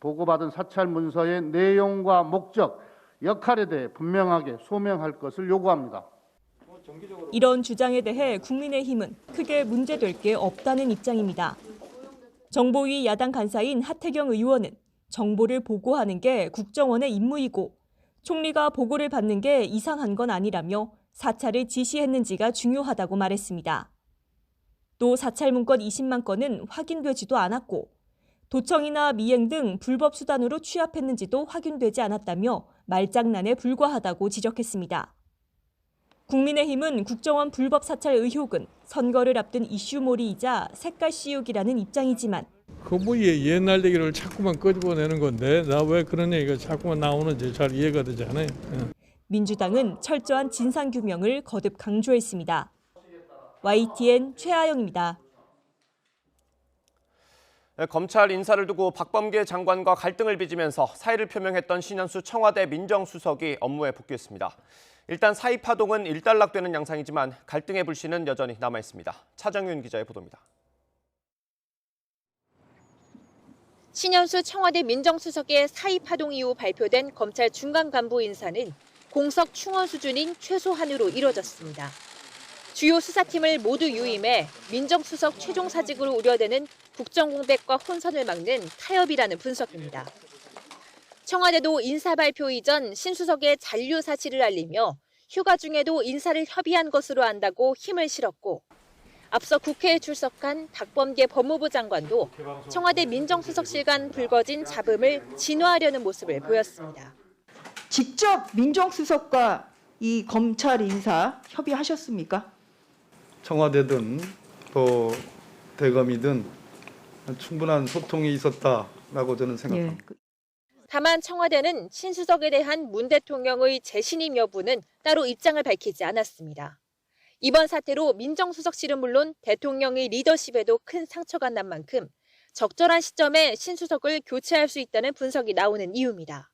보고받은 사찰 문서의 내용과 목적, 역할에 대해 분명하게 소명할 것을 요구합니다. 이런 주장에 대해 국민의힘은 크게 문제될 게 없다는 입장입니다. 정보위 야당 간사인 하태경 의원은 정보를 보고하는 게 국정원의 임무이고 총리가 보고를 받는 게 이상한 건 아니라며 사찰을 지시했는지가 중요하다고 말했습니다. 또 사찰 문건 20만 건은 확인되지도 않았고 도청이나 미행 등 불법 수단으로 취합했는지도 확인되지 않았다며 말장난에 불과하다고 지적했습니다. 국민의힘은 국정원 불법 사찰 의혹은 선거를 앞둔 이슈몰이이자 색깔 씌우기라는 입장이지만 그 뭐 옛날 얘기를 자꾸만 끄집어내는 건데 나 왜 그런 얘기가 자꾸만 나오는지 잘 이해가 되지 않아요. 민주당은 철저한 진상규명을 거듭 강조했습니다. YTN 최하영입니다. 검찰 인사를 두고 박범계 장관과 갈등을 빚으면서 사의를 표명했던 신현수 청와대 민정수석이 업무에 복귀했습니다. 일단 사의 파동은 일단락되는 양상이지만 갈등의 불씨는 여전히 남아있습니다. 차정윤 기자의 보도입니다. 신현수 청와대 민정수석의 사의 파동 이후 발표된 검찰 중간 간부 인사는 공석 충원 수준인 최소한으로 이뤄졌습니다. 주요 수사팀을 모두 유임해 민정수석 최종 사직으로 우려되는 국정공백과 혼선을 막는 타협이라는 분석입니다. 청와대도 인사 발표 이전 신수석의 잔류 사실을 알리며 휴가 중에도 인사를 협의한 것으로 안다고 힘을 실었고 앞서 국회에 출석한 박범계 법무부 장관도 청와대 민정수석실 간 불거진 잡음을 진화하려는 모습을 보였습니다. 직접 민정수석과 이 검찰 인사 협의하셨습니까? 청와대든 또 대검이든 충분한 소통이 있었다라고 저는 생각합니다. 다만 청와대는 신수석에 대한 문 대통령의 재신임 여부는 따로 입장을 밝히지 않았습니다. 이번 사태로 민정수석실은 물론 대통령의 리더십에도 큰 상처가 난 만큼 적절한 시점에 신수석을 교체할 수 있다는 분석이 나오는 이유입니다.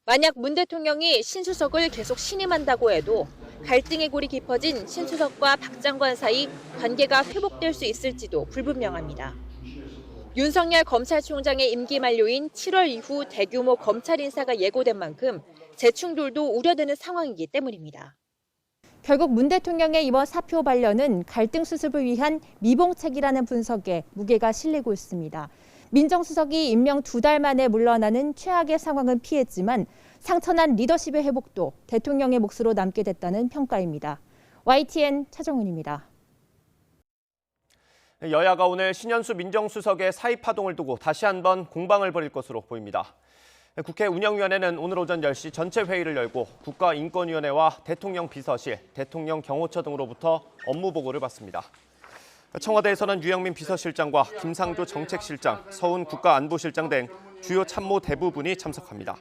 만약 문 대통령이 신수석을 계속 신임한다고 해도 갈등의 골이 깊어진 신수석과 박 장관 사이 관계가 회복될 수 있을지도 불분명합니다. 윤석열 검찰총장의 임기 만료인 7월 이후 대규모 검찰 인사가 예고된 만큼 재충돌도 우려되는 상황이기 때문입니다. 결국 문 대통령의 이번 사표 반려는 갈등 수습을 위한 미봉책이라는 분석에 무게가 실리고 있습니다. 민정수석이 임명 2달 만에 물러나는 최악의 상황은 피했지만 상처난 리더십의 회복도 대통령의 몫으로 남게 됐다는 평가입니다. YTN 차정은입니다. 여야가 오늘 신현수 민정수석의 사의 파동을 두고 다시 한번 공방을 벌일 것으로 보입니다. 국회 운영위원회는 오늘 오전 10시 전체 회의를 열고 국가인권위원회와 대통령 비서실, 대통령 경호처 등으로부터 업무 보고를 받습니다. 청와대에서는 유영민 비서실장과 김상조 정책실장, 서훈 국가안보실장 등 주요 참모 대부분이 참석합니다.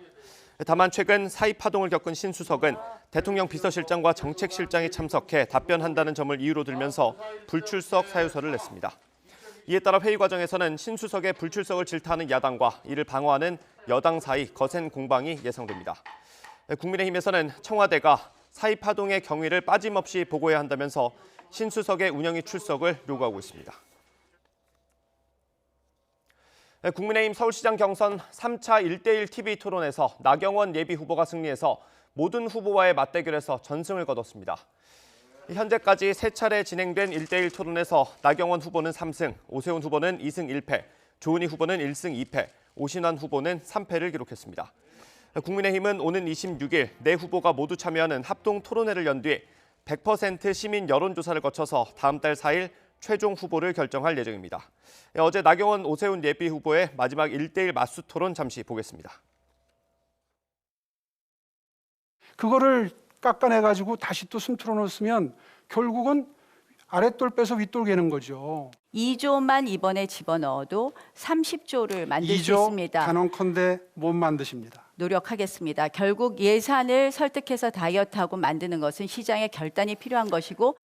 다만 최근 사의 파동을 겪은 신 수석은 대통령 비서실장과 정책실장이 참석해 답변한다는 점을 이유로 들면서 불출석 사유서를 냈습니다. 이에 따라 회의 과정에서는 신 수석의 불출석을 질타하는 야당과 이를 방어하는 여당 사이 거센 공방이 예상됩니다. 국민의힘에서는 청와대가 사의 파동의 경위를 빠짐없이 보고해야 한다면서 신 수석의 운영위 출석을 요구하고 있습니다. 국민의힘 서울시장 경선 3차 1대1 TV 토론에서 나경원 예비후보가 승리해서 모든 후보와의 맞대결에서 전승을 거뒀습니다. 현재까지 3차례 진행된 1대1 토론에서 나경원 후보는 3승, 오세훈 후보는 2승 1패, 조은희 후보는 1승 2패, 오신환 후보는 3패를 기록했습니다. 국민의힘은 오는 26일 네 후보가 모두 참여하는 합동 토론회를 연 뒤 100% 시민 여론조사를 거쳐서 다음 달 4일 최종 후보를 결정할 예정입니다. 어제 나경원, 오세훈 예비 후보의 마지막 1대1 맞수 토론 잠시 보겠습니다. 그거를 깎아내가지고 다시 또 숨틀어 놓으면 결국은 아랫돌 빼서 윗돌 개는 거죠. 2조만 이번에 집어넣어도 30조를 만들 수 2조 있습니다. 단언컨대 못 만드십니다. 노력하겠습니다. 결국 예산을 설득해서 다이어트하고 만드는 것은 시장의 결단이 필요한 것이고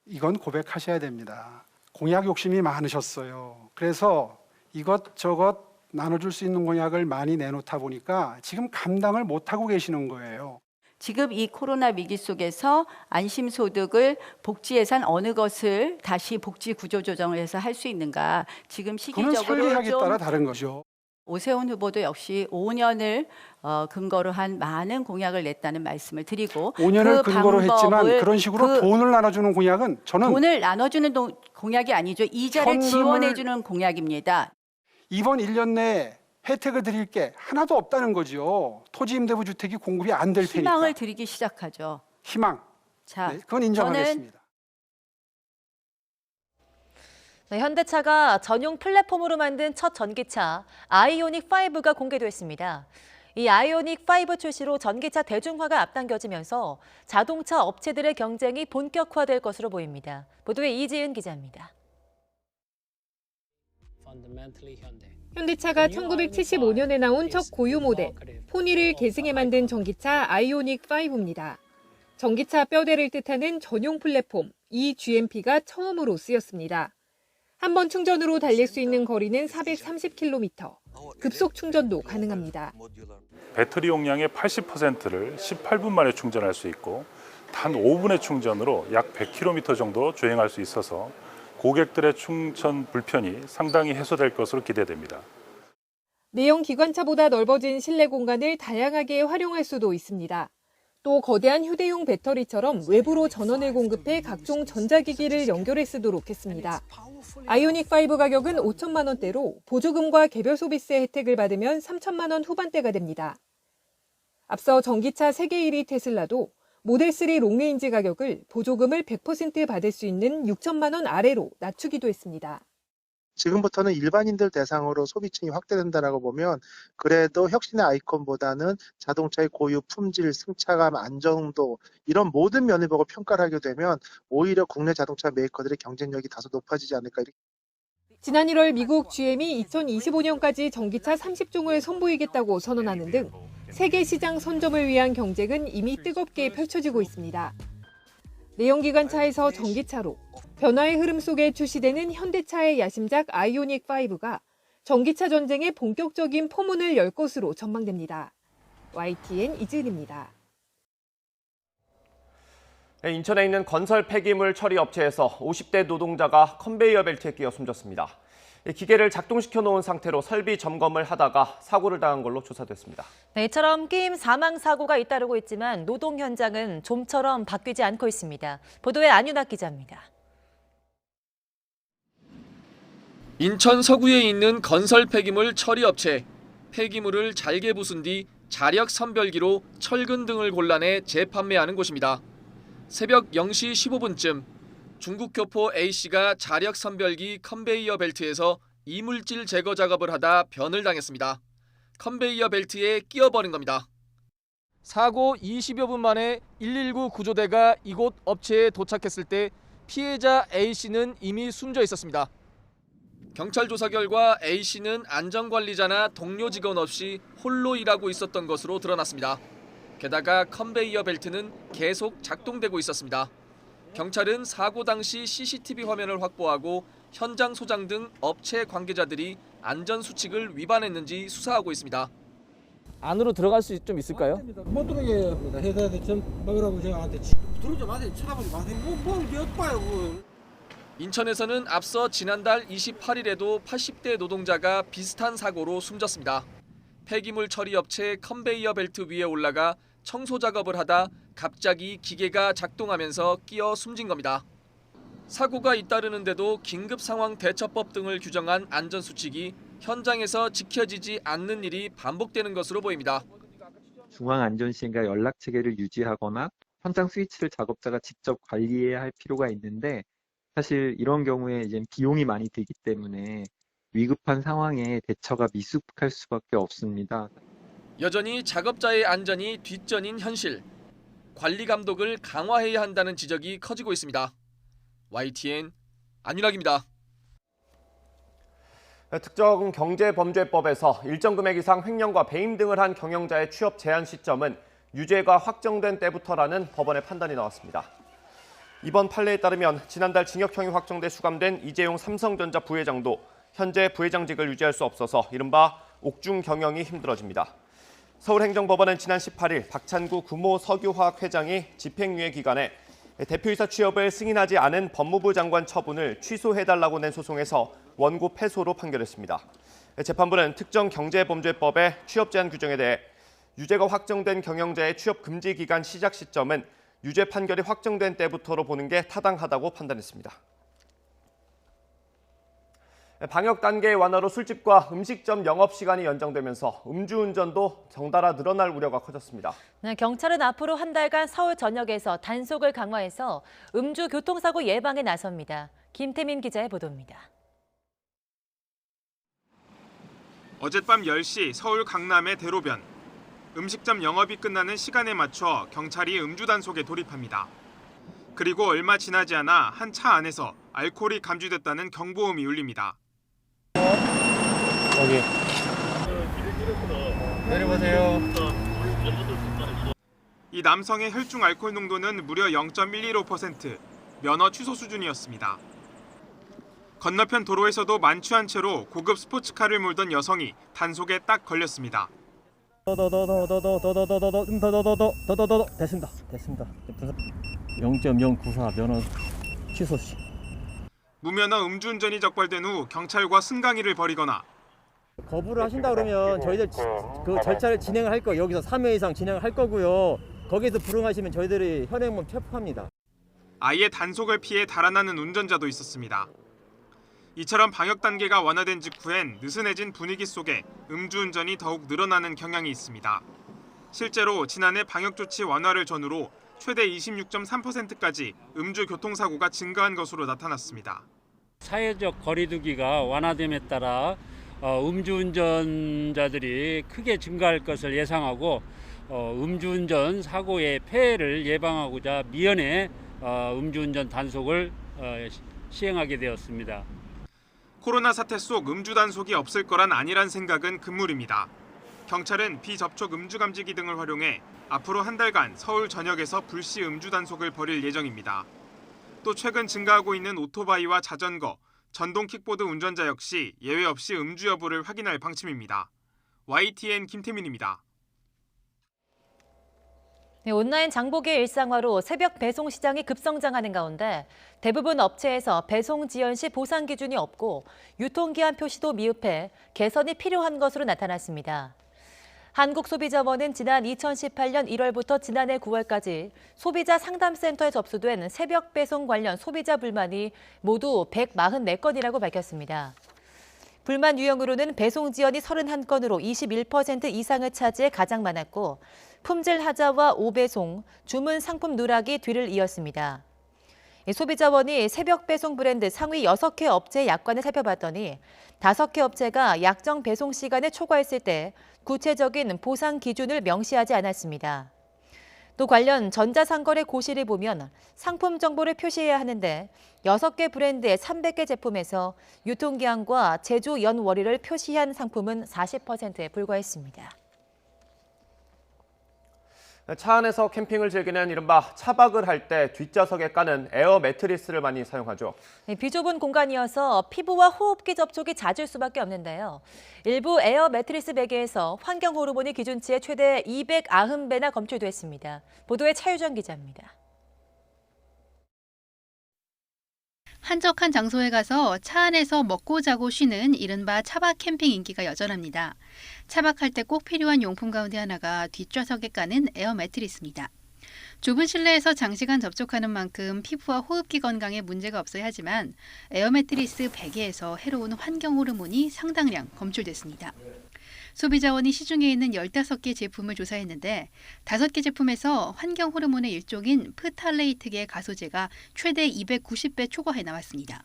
이건 고백하셔야 됩니다. 공약 욕심이 많으셨어요. 그래서 이것저것 나눠줄 수 있는 공약을 많이 내놓다 보니까 지금 감당을 못하고 계시는 거예요. 지금 이 코로나 위기 속에서 안심소득을 복지 예산 어느 것을 다시 복지 구조 조정을 해서 할 수 있는가 지금 그건 시기적으로 설계하기에 좀 따라 다른 거죠. 오세훈 후보도 역시 5년을 근거로 한 많은 공약을 냈다는 말씀을 드리고 5년을 근거로 했지만 그런 식으로 돈을 나눠주는 공약은 저는 돈을 나눠주는 공약이 아니죠. 이자를 현금을 지원해주는 공약입니다. 이번 1년 내에 혜택을 드릴 게 하나도 없다는 거죠. 토지 임대부 주택이 공급이 안 될 테니까. 희망을 드리기 시작하죠. 희망. 자, 네, 그건 인정하겠습니다. 네, 현대차가 전용 플랫폼으로 만든 첫 전기차 아이오닉5가 공개됐습니다. 이 아이오닉5 출시로 전기차 대중화가 앞당겨지면서 자동차 업체들의 경쟁이 본격화될 것으로 보입니다. 보도에 이지은 기자입니다. 현대차가 1975년에 나온 첫 고유 모델 포니를 계승해 만든 전기차 아이오닉5입니다. 전기차 뼈대를 뜻하는 전용 플랫폼 eGMP가 처음으로 쓰였습니다. 한 번 충전으로 달릴 수 있는 거리는 430km, 급속 충전도 가능합니다. 배터리 용량의 80%를 18분 만에 충전할 수 있고 단 5분의 충전으로 약 100km 정도 주행할 수 있어서 고객들의 충전 불편이 상당히 해소될 것으로 기대됩니다. 내연 기관차보다 넓어진 실내 공간을 다양하게 활용할 수도 있습니다. 또 거대한 휴대용 배터리처럼 외부로 전원을 공급해 각종 전자기기를 연결해 쓰도록 했습니다. 아이오닉5 가격은 5천만 원대로 보조금과 개별 소비세 혜택을 받으면 3천만 원 후반대가 됩니다. 앞서 전기차 세계 1위 테슬라도 모델3 롱레인지 가격을 보조금을 100% 받을 수 있는 6천만 원 아래로 낮추기도 했습니다. 지금부터는 일반인들 대상으로 소비층이 확대된다라고 보면 그래도 혁신의 아이콘보다는 자동차의 고유 품질, 승차감, 안정도 이런 모든 면을 보고 평가를 하게 되면 오히려 국내 자동차 메이커들의 경쟁력이 다소 높아지지 않을까. 지난 1월 미국 GM이 2025년까지 전기차 30종을 선보이겠다고 선언하는 등 세계 시장 선점을 위한 경쟁은 이미 뜨겁게 펼쳐지고 있습니다. 내연기관차에서 전기차로 변화의 흐름 속에 출시되는 현대차의 야심작 아이오닉5가 전기차 전쟁의 본격적인 포문을 열 것으로 전망됩니다. YTN 이지은입니다. 인천에 있는 건설 폐기물 처리 업체에서 50대 노동자가 컨베이어 벨트에 끼어 숨졌습니다. 기계를 작동시켜 놓은 상태로 설비 점검을 하다가 사고를 당한 걸로 조사됐습니다. 네, 이처럼 게임 사망 사고가 잇따르고 있지만 노동 현장은 좀처럼 바뀌지 않고 있습니다. 보도에 안윤학 기자입니다. 인천 서구에 있는 건설 폐기물 처리 업체. 폐기물을 잘게 부순 뒤 자력 선별기로 철근 등을 골라내 재판매하는 곳입니다. 새벽 0시 15분쯤 중국 교포 A씨가 자력 선별기 컨베이어 벨트에서 이물질 제거 작업을 하다 변을 당했습니다. 컨베이어 벨트에 끼어버린 겁니다. 사고 20여 분 만에 119 구조대가 이곳 업체에 도착했을 때 피해자 A씨는 이미 숨져 있었습니다. 경찰 조사 결과 A씨는 안전관리자나 동료 직원 없이 홀로 일하고 있었던 것으로 드러났습니다. 게다가 컨베이어 벨트는 계속 작동되고 있었습니다. 경찰은 사고 당시 CCTV 화면을 확보하고 현장 소장 등 업체 관계자들이 안전수칙을 위반했는지 수사하고 있습니다. 안으로 들어갈 수 좀 있을까요? 못 들어게 합니다. 회사에서 좀 막으라고 저한테 들어오지 마세요. 쳐다보지 마세요. 뭐 어빠요 그걸. 인천에서는 앞서 지난달 28일에도 80대 노동자가 비슷한 사고로 숨졌습니다. 폐기물 처리 업체 컨베이어 벨트 위에 올라가 청소 작업을 하다 갑자기 기계가 작동하면서 끼어 숨진 겁니다. 사고가 잇따르는데도 긴급 상황 대처법 등을 규정한 안전수칙이 현장에서 지켜지지 않는 일이 반복되는 것으로 보입니다. 중앙안전시행과 연락체계를 유지하거나 현장 스위치를 작업자가 직접 관리해야 할 필요가 있는데 사실 이런 경우에 이제 비용이 많이 들기 때문에 위급한 상황에 대처가 미숙할 수밖에 없습니다. 여전히 작업자의 안전이 뒷전인 현실. 관리 감독을 강화해야 한다는 지적이 커지고 있습니다. YTN 안윤학입니다. 특정 경제범죄법에서 일정 금액 이상 횡령과 배임 등을 한 경영자의 취업 제한 시점은 유죄가 확정된 때부터라는 법원의 판단이 나왔습니다. 이번 판례에 따르면 지난달 징역형이 확정돼 수감된 이재용 삼성전자 부회장도 현재 부회장직을 유지할 수 없어서 이른바 옥중 경영이 힘들어집니다. 서울행정법원은 지난 18일 박찬구 구모석유화학 회장이 집행유예 기간에 대표이사 취업을 승인하지 않은 법무부 장관 처분을 취소해달라고 낸 소송에서 원고 패소로 판결했습니다. 재판부는 특정 경제범죄법의 취업 제한 규정에 대해 유죄가 확정된 경영자의 취업 금지 기간 시작 시점은 유죄 판결이 확정된 때부터로 보는 게 타당하다고 판단했습니다. 방역 단계 완화로 술집과 음식점 영업시간이 연장되면서 음주운전도 덩달아 늘어날 우려가 커졌습니다. 네, 경찰은 앞으로 한 달간 서울 전역에서 단속을 강화해서 음주 교통사고 예방에 나섭니다. 김태민 기자의 보도입니다. 어젯밤 10시 서울 강남의 대로변. 음식점 영업이 끝나는 시간에 맞춰 경찰이 음주 단속에 돌입합니다. 그리고 얼마 지나지 않아 한 차 안에서 알코올이 감지됐다는 경보음이 울립니다. 여기 내려보세요. 이 남성의 혈중 알코올 농도는 무려 0.115%, 면허 취소 수준이었습니다. 건너편 도로에서도 만취한 채로 고급 스포츠카를 몰던 여성이 단속에 딱 걸렸습니다. 됐습니다. 0.094 면허 취소시. 무면허 음주운전이 적발된 후 경찰과 승강이를 벌이거나 거부를 하신다 그러면 저희들 그 절차를 진행을 할 거예요. 여기서 3회 이상 진행을 할 거고요. 거기에서 불응하시면 저희들이 현행범 체포합니다. 아예 단속을 피해 달아나는 운전자도 있었습니다. 이처럼 방역 단계가 완화된 직후엔 느슨해진 분위기 속에 음주운전이 더욱 늘어나는 경향이 있습니다. 실제로 지난해 방역 조치 완화를 전후로 최대 26.3%까지 음주 교통사고가 증가한 것으로 나타났습니다. 사회적 거리두기가 완화됨에 따라 음주운전자들이 크게 증가할 것을 예상하고 음주운전 사고의 폐해를 예방하고자 미연에 음주운전 단속을 시행하게 되었습니다. 코로나 사태 속 음주 단속이 없을 거란 아니란 생각은 금물입니다. 경찰은 비접촉 음주 감지기 등을 활용해 앞으로 한 달간 서울 전역에서 불시 음주 단속을 벌일 예정입니다. 또 최근 증가하고 있는 오토바이와 자전거, 전동 킥보드 운전자 역시 예외 없이 음주 여부를 확인할 방침입니다. YTN 김태민입니다. 네, 온라인 장보기의 일상화로 새벽 배송 시장이 급성장하는 가운데 대부분 업체에서 배송 지연 시 보상 기준이 없고 유통기한 표시도 미흡해 개선이 필요한 것으로 나타났습니다. 한국소비자원은 지난 2018년 1월부터 지난해 9월까지 소비자 상담센터에 접수된 새벽 배송 관련 소비자 불만이 모두 144건이라고 밝혔습니다. 불만 유형으로는 배송 지연이 31건으로 21% 이상을 차지해 가장 많았고 품질 하자와 오배송, 주문 상품 누락이 뒤를 이었습니다. 소비자원이 새벽 배송 브랜드 상위 6개 업체의 약관을 살펴봤더니 5개 업체가 약정 배송 시간을 초과했을 때 구체적인 보상 기준을 명시하지 않았습니다. 또 관련 전자상거래 고시를 보면 상품 정보를 표시해야 하는데 6개 브랜드의 300개 제품에서 유통기한과 제조 연월일을 표시한 상품은 40%에 불과했습니다. 차 안에서 캠핑을 즐기는 이른바 차박을 할 때 뒷좌석에 까는 에어 매트리스를 많이 사용하죠. 비좁은 공간이어서 피부와 호흡기 접촉이 잦을 수밖에 없는데요. 일부 에어 매트리스 베개에서 환경 호르몬이 기준치의 최대 290배나 검출됐습니다. 보도에 차유정 기자입니다. 한적한 장소에 가서 차 안에서 먹고 자고 쉬는 이른바 차박 캠핑 인기가 여전합니다. 차박할 때 꼭 필요한 용품 가운데 하나가 뒷좌석에 까는 에어 매트리스입니다. 좁은 실내에서 장시간 접촉하는 만큼 피부와 호흡기 건강에 문제가 없어야 하지만 에어 매트리스 베개에서 해로운 환경 호르몬이 상당량 검출됐습니다. 소비자원이 시중에 있는 15개 제품을 조사했는데 5개 제품에서 환경 호르몬의 일종인 프탈레이트계 가소제가 최대 290배 초과해 나왔습니다.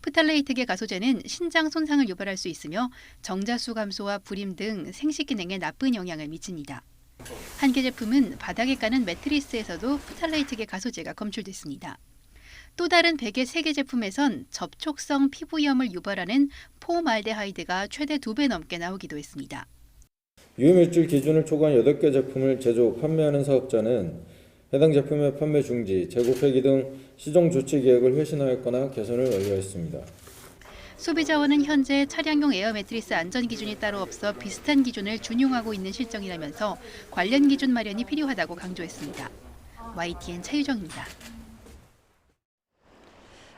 프탈레이트계 가소제는 신장 손상을 유발할 수 있으며 정자수 감소와 불임 등 생식 기능에 나쁜 영향을 미칩니다. 한 개 제품은 바닥에 까는 매트리스에서도 프탈레이트계 가소제가 검출됐습니다. 또 다른 베개 3개 제품에선 접촉성 피부염을 유발하는 포말데하이드가 최대 2배 넘게 나오기도 했습니다. 유해물질 기준을 초과한 8개 제품을 제조, 판매하는 사업자는 해당 제품의 판매 중지, 재고 폐기 등 시정 조치 계획을 회신하였거나 개선을 완료했습니다. 소비자원은 현재 차량용 에어 매트리스 안전 기준이 따로 없어 비슷한 기준을 준용하고 있는 실정이라면서 관련 기준 마련이 필요하다고 강조했습니다. YTN 차유정입니다.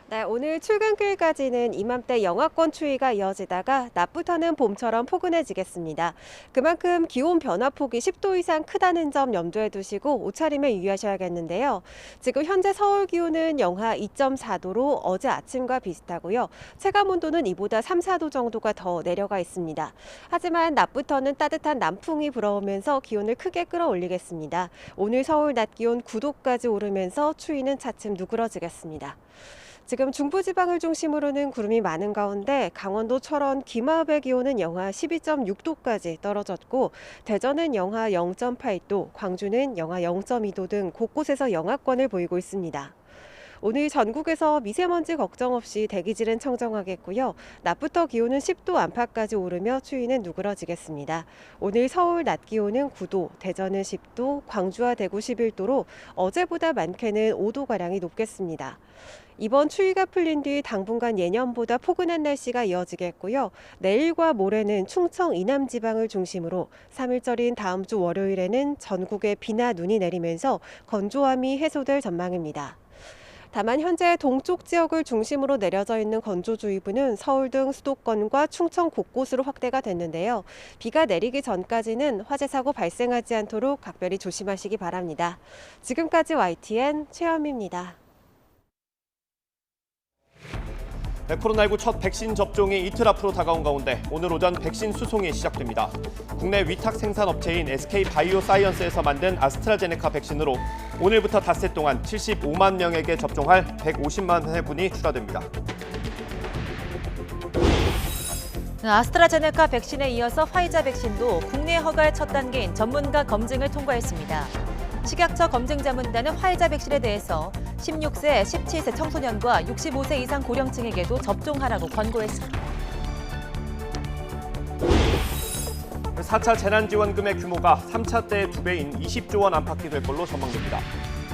네, 오늘 출근길까지는 이맘때 영하권 추위가 이어지다가 낮부터는 봄처럼 포근해지겠습니다. 그만큼 기온 변화폭이 10도 이상 크다는 점 염두에 두시고 옷차림에 유의하셔야겠는데요. 지금 현재 서울 기온은 영하 2.4도로 어제 아침과 비슷하고요. 체감온도는 이보다 3, 4도 정도가 더 내려가 있습니다. 하지만 낮부터는 따뜻한 남풍이 불어오면서 기온을 크게 끌어올리겠습니다. 오늘 서울 낮 기온 9도까지 오르면서 추위는 차츰 누그러지겠습니다. 지금 중부지방을 중심으로는 구름이 많은 가운데 강원도 철원 김하읍의 기온은 영하 12.6도까지 떨어졌고 대전은 영하 0.8도, 광주는 영하 0.2도 등 곳곳에서 영하권을 보이고 있습니다. 오늘 전국에서 미세먼지 걱정 없이 대기질은 청정하겠고요. 낮부터 기온은 10도 안팎까지 오르며 추위는 누그러지겠습니다. 오늘 서울 낮 기온은 9도, 대전은 10도, 광주와 대구 11도로 어제보다 많게는 5도가량이 높겠습니다. 이번 추위가 풀린 뒤 당분간 예년보다 포근한 날씨가 이어지겠고요. 내일과 모레는 충청 이남 지방을 중심으로 3일절인 다음 주 월요일에는 전국에 비나 눈이 내리면서 건조함이 해소될 전망입니다. 다만 현재 동쪽 지역을 중심으로 내려져 있는 건조주의보는 서울 등 수도권과 충청 곳곳으로 확대가 됐는데요. 비가 내리기 전까지는 화재 사고 발생하지 않도록 각별히 조심하시기 바랍니다. 지금까지 YTN 최현미입니다. 코로나19 첫 백신 접종이 이틀 앞으로 다가온 가운데 오늘 오전 백신 수송이 시작됩니다. 국내 위탁 생산 업체인 SK바이오사이언스에서 만든 아스트라제네카 백신으로 오늘부터 닷새 동안 75만 명에게 접종할 150만 회분이 추가됩니다. 아스트라제네카 백신에 이어서 화이자 백신도 국내 허가의 첫 단계인 전문가 검증을 통과했습니다. 식약처 검증자문단은 화이자 백신에 대해서 16세, 17세 청소년과 65세 이상 고령층에게도 접종하라고 권고했습니다. 4차 재난지원금의 규모가 3차 때 2배인 20조 원 안팎이 될 걸로 전망됩니다.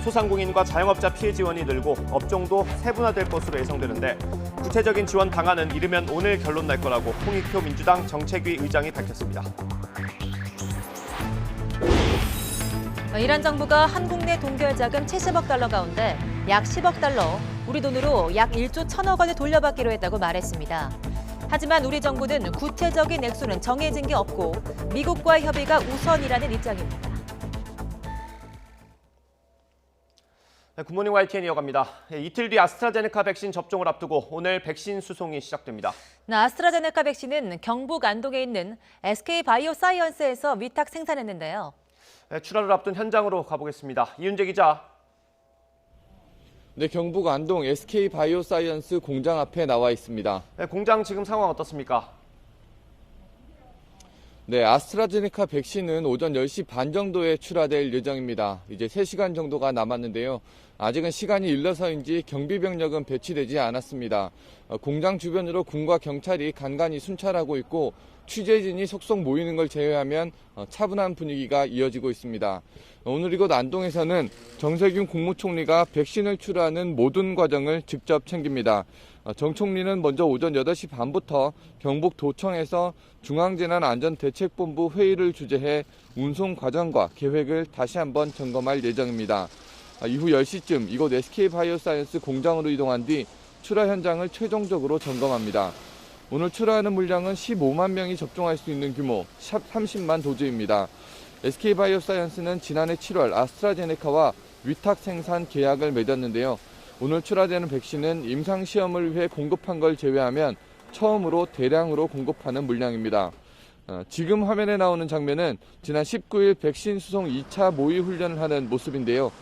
소상공인과 자영업자 피해 지원이 늘고 업종도 세분화될 것으로 예상되는데 구체적인 지원 방안은 이르면 오늘 결론 날 거라고 홍익표 민주당 정책위 의장이 밝혔습니다. 이란 정부가 한국 내 동결 자금 70억 달러 가운데 약 10억 달러, 우리 돈으로 약 1조 1천억 원을 돌려받기로 했다고 말했습니다. 하지만 우리 정부는 구체적인 액수는 정해진 게 없고 미국과의 협의가 우선이라는 입장입니다. 네, 굿모닝 YTN 이어갑니다. 이틀 뒤 아스트라제네카 백신 접종을 앞두고 오늘 백신 수송이 시작됩니다. 아스트라제네카 백신은 경북 안동에 있는 SK바이오사이언스에서 위탁 생산했는데요. 네, 출하를 앞둔 현장으로 가보겠습니다. 이윤재 기자. 네, 경북 안동 SK바이오사이언스 공장 앞에 나와 있습니다. 네, 공장 지금 상황 어떻습니까? 네, 아스트라제네카 백신은 오전 10시 반 정도에 출하될 예정입니다. 이제 3시간 정도가 남았는데요. 아직은 시간이 일러서인지 경비병력은 배치되지 않았습니다. 공장 주변으로 군과 경찰이 간간히 순찰하고 있고 취재진이 속속 모이는 걸 제외하면 차분한 분위기가 이어지고 있습니다. 오늘 이곳 안동에서는 정세균 국무총리가 백신을 출하하는 모든 과정을 직접 챙깁니다. 정 총리는 먼저 오전 8시 반부터 경북도청에서 중앙재난안전대책본부 회의를 주재해 운송 과정과 계획을 다시 한번 점검할 예정입니다. 이후 10시쯤 이곳 SK바이오사이언스 공장으로 이동한 뒤 출하 현장을 최종적으로 점검합니다. 오늘 출하하는 물량은 15만 명이 접종할 수 있는 규모 샵 30만 도즈입니다. SK바이오사이언스는 지난해 7월 아스트라제네카와 위탁 생산 계약을 맺었는데요. 오늘 출하되는 백신은 임상시험을 위해 공급한 걸 제외하면 처음으로 대량으로 공급하는 물량입니다. 지금 화면에 나오는 장면은 지난 19일 백신 수송 2차 모의 훈련을 하는 모습인데요.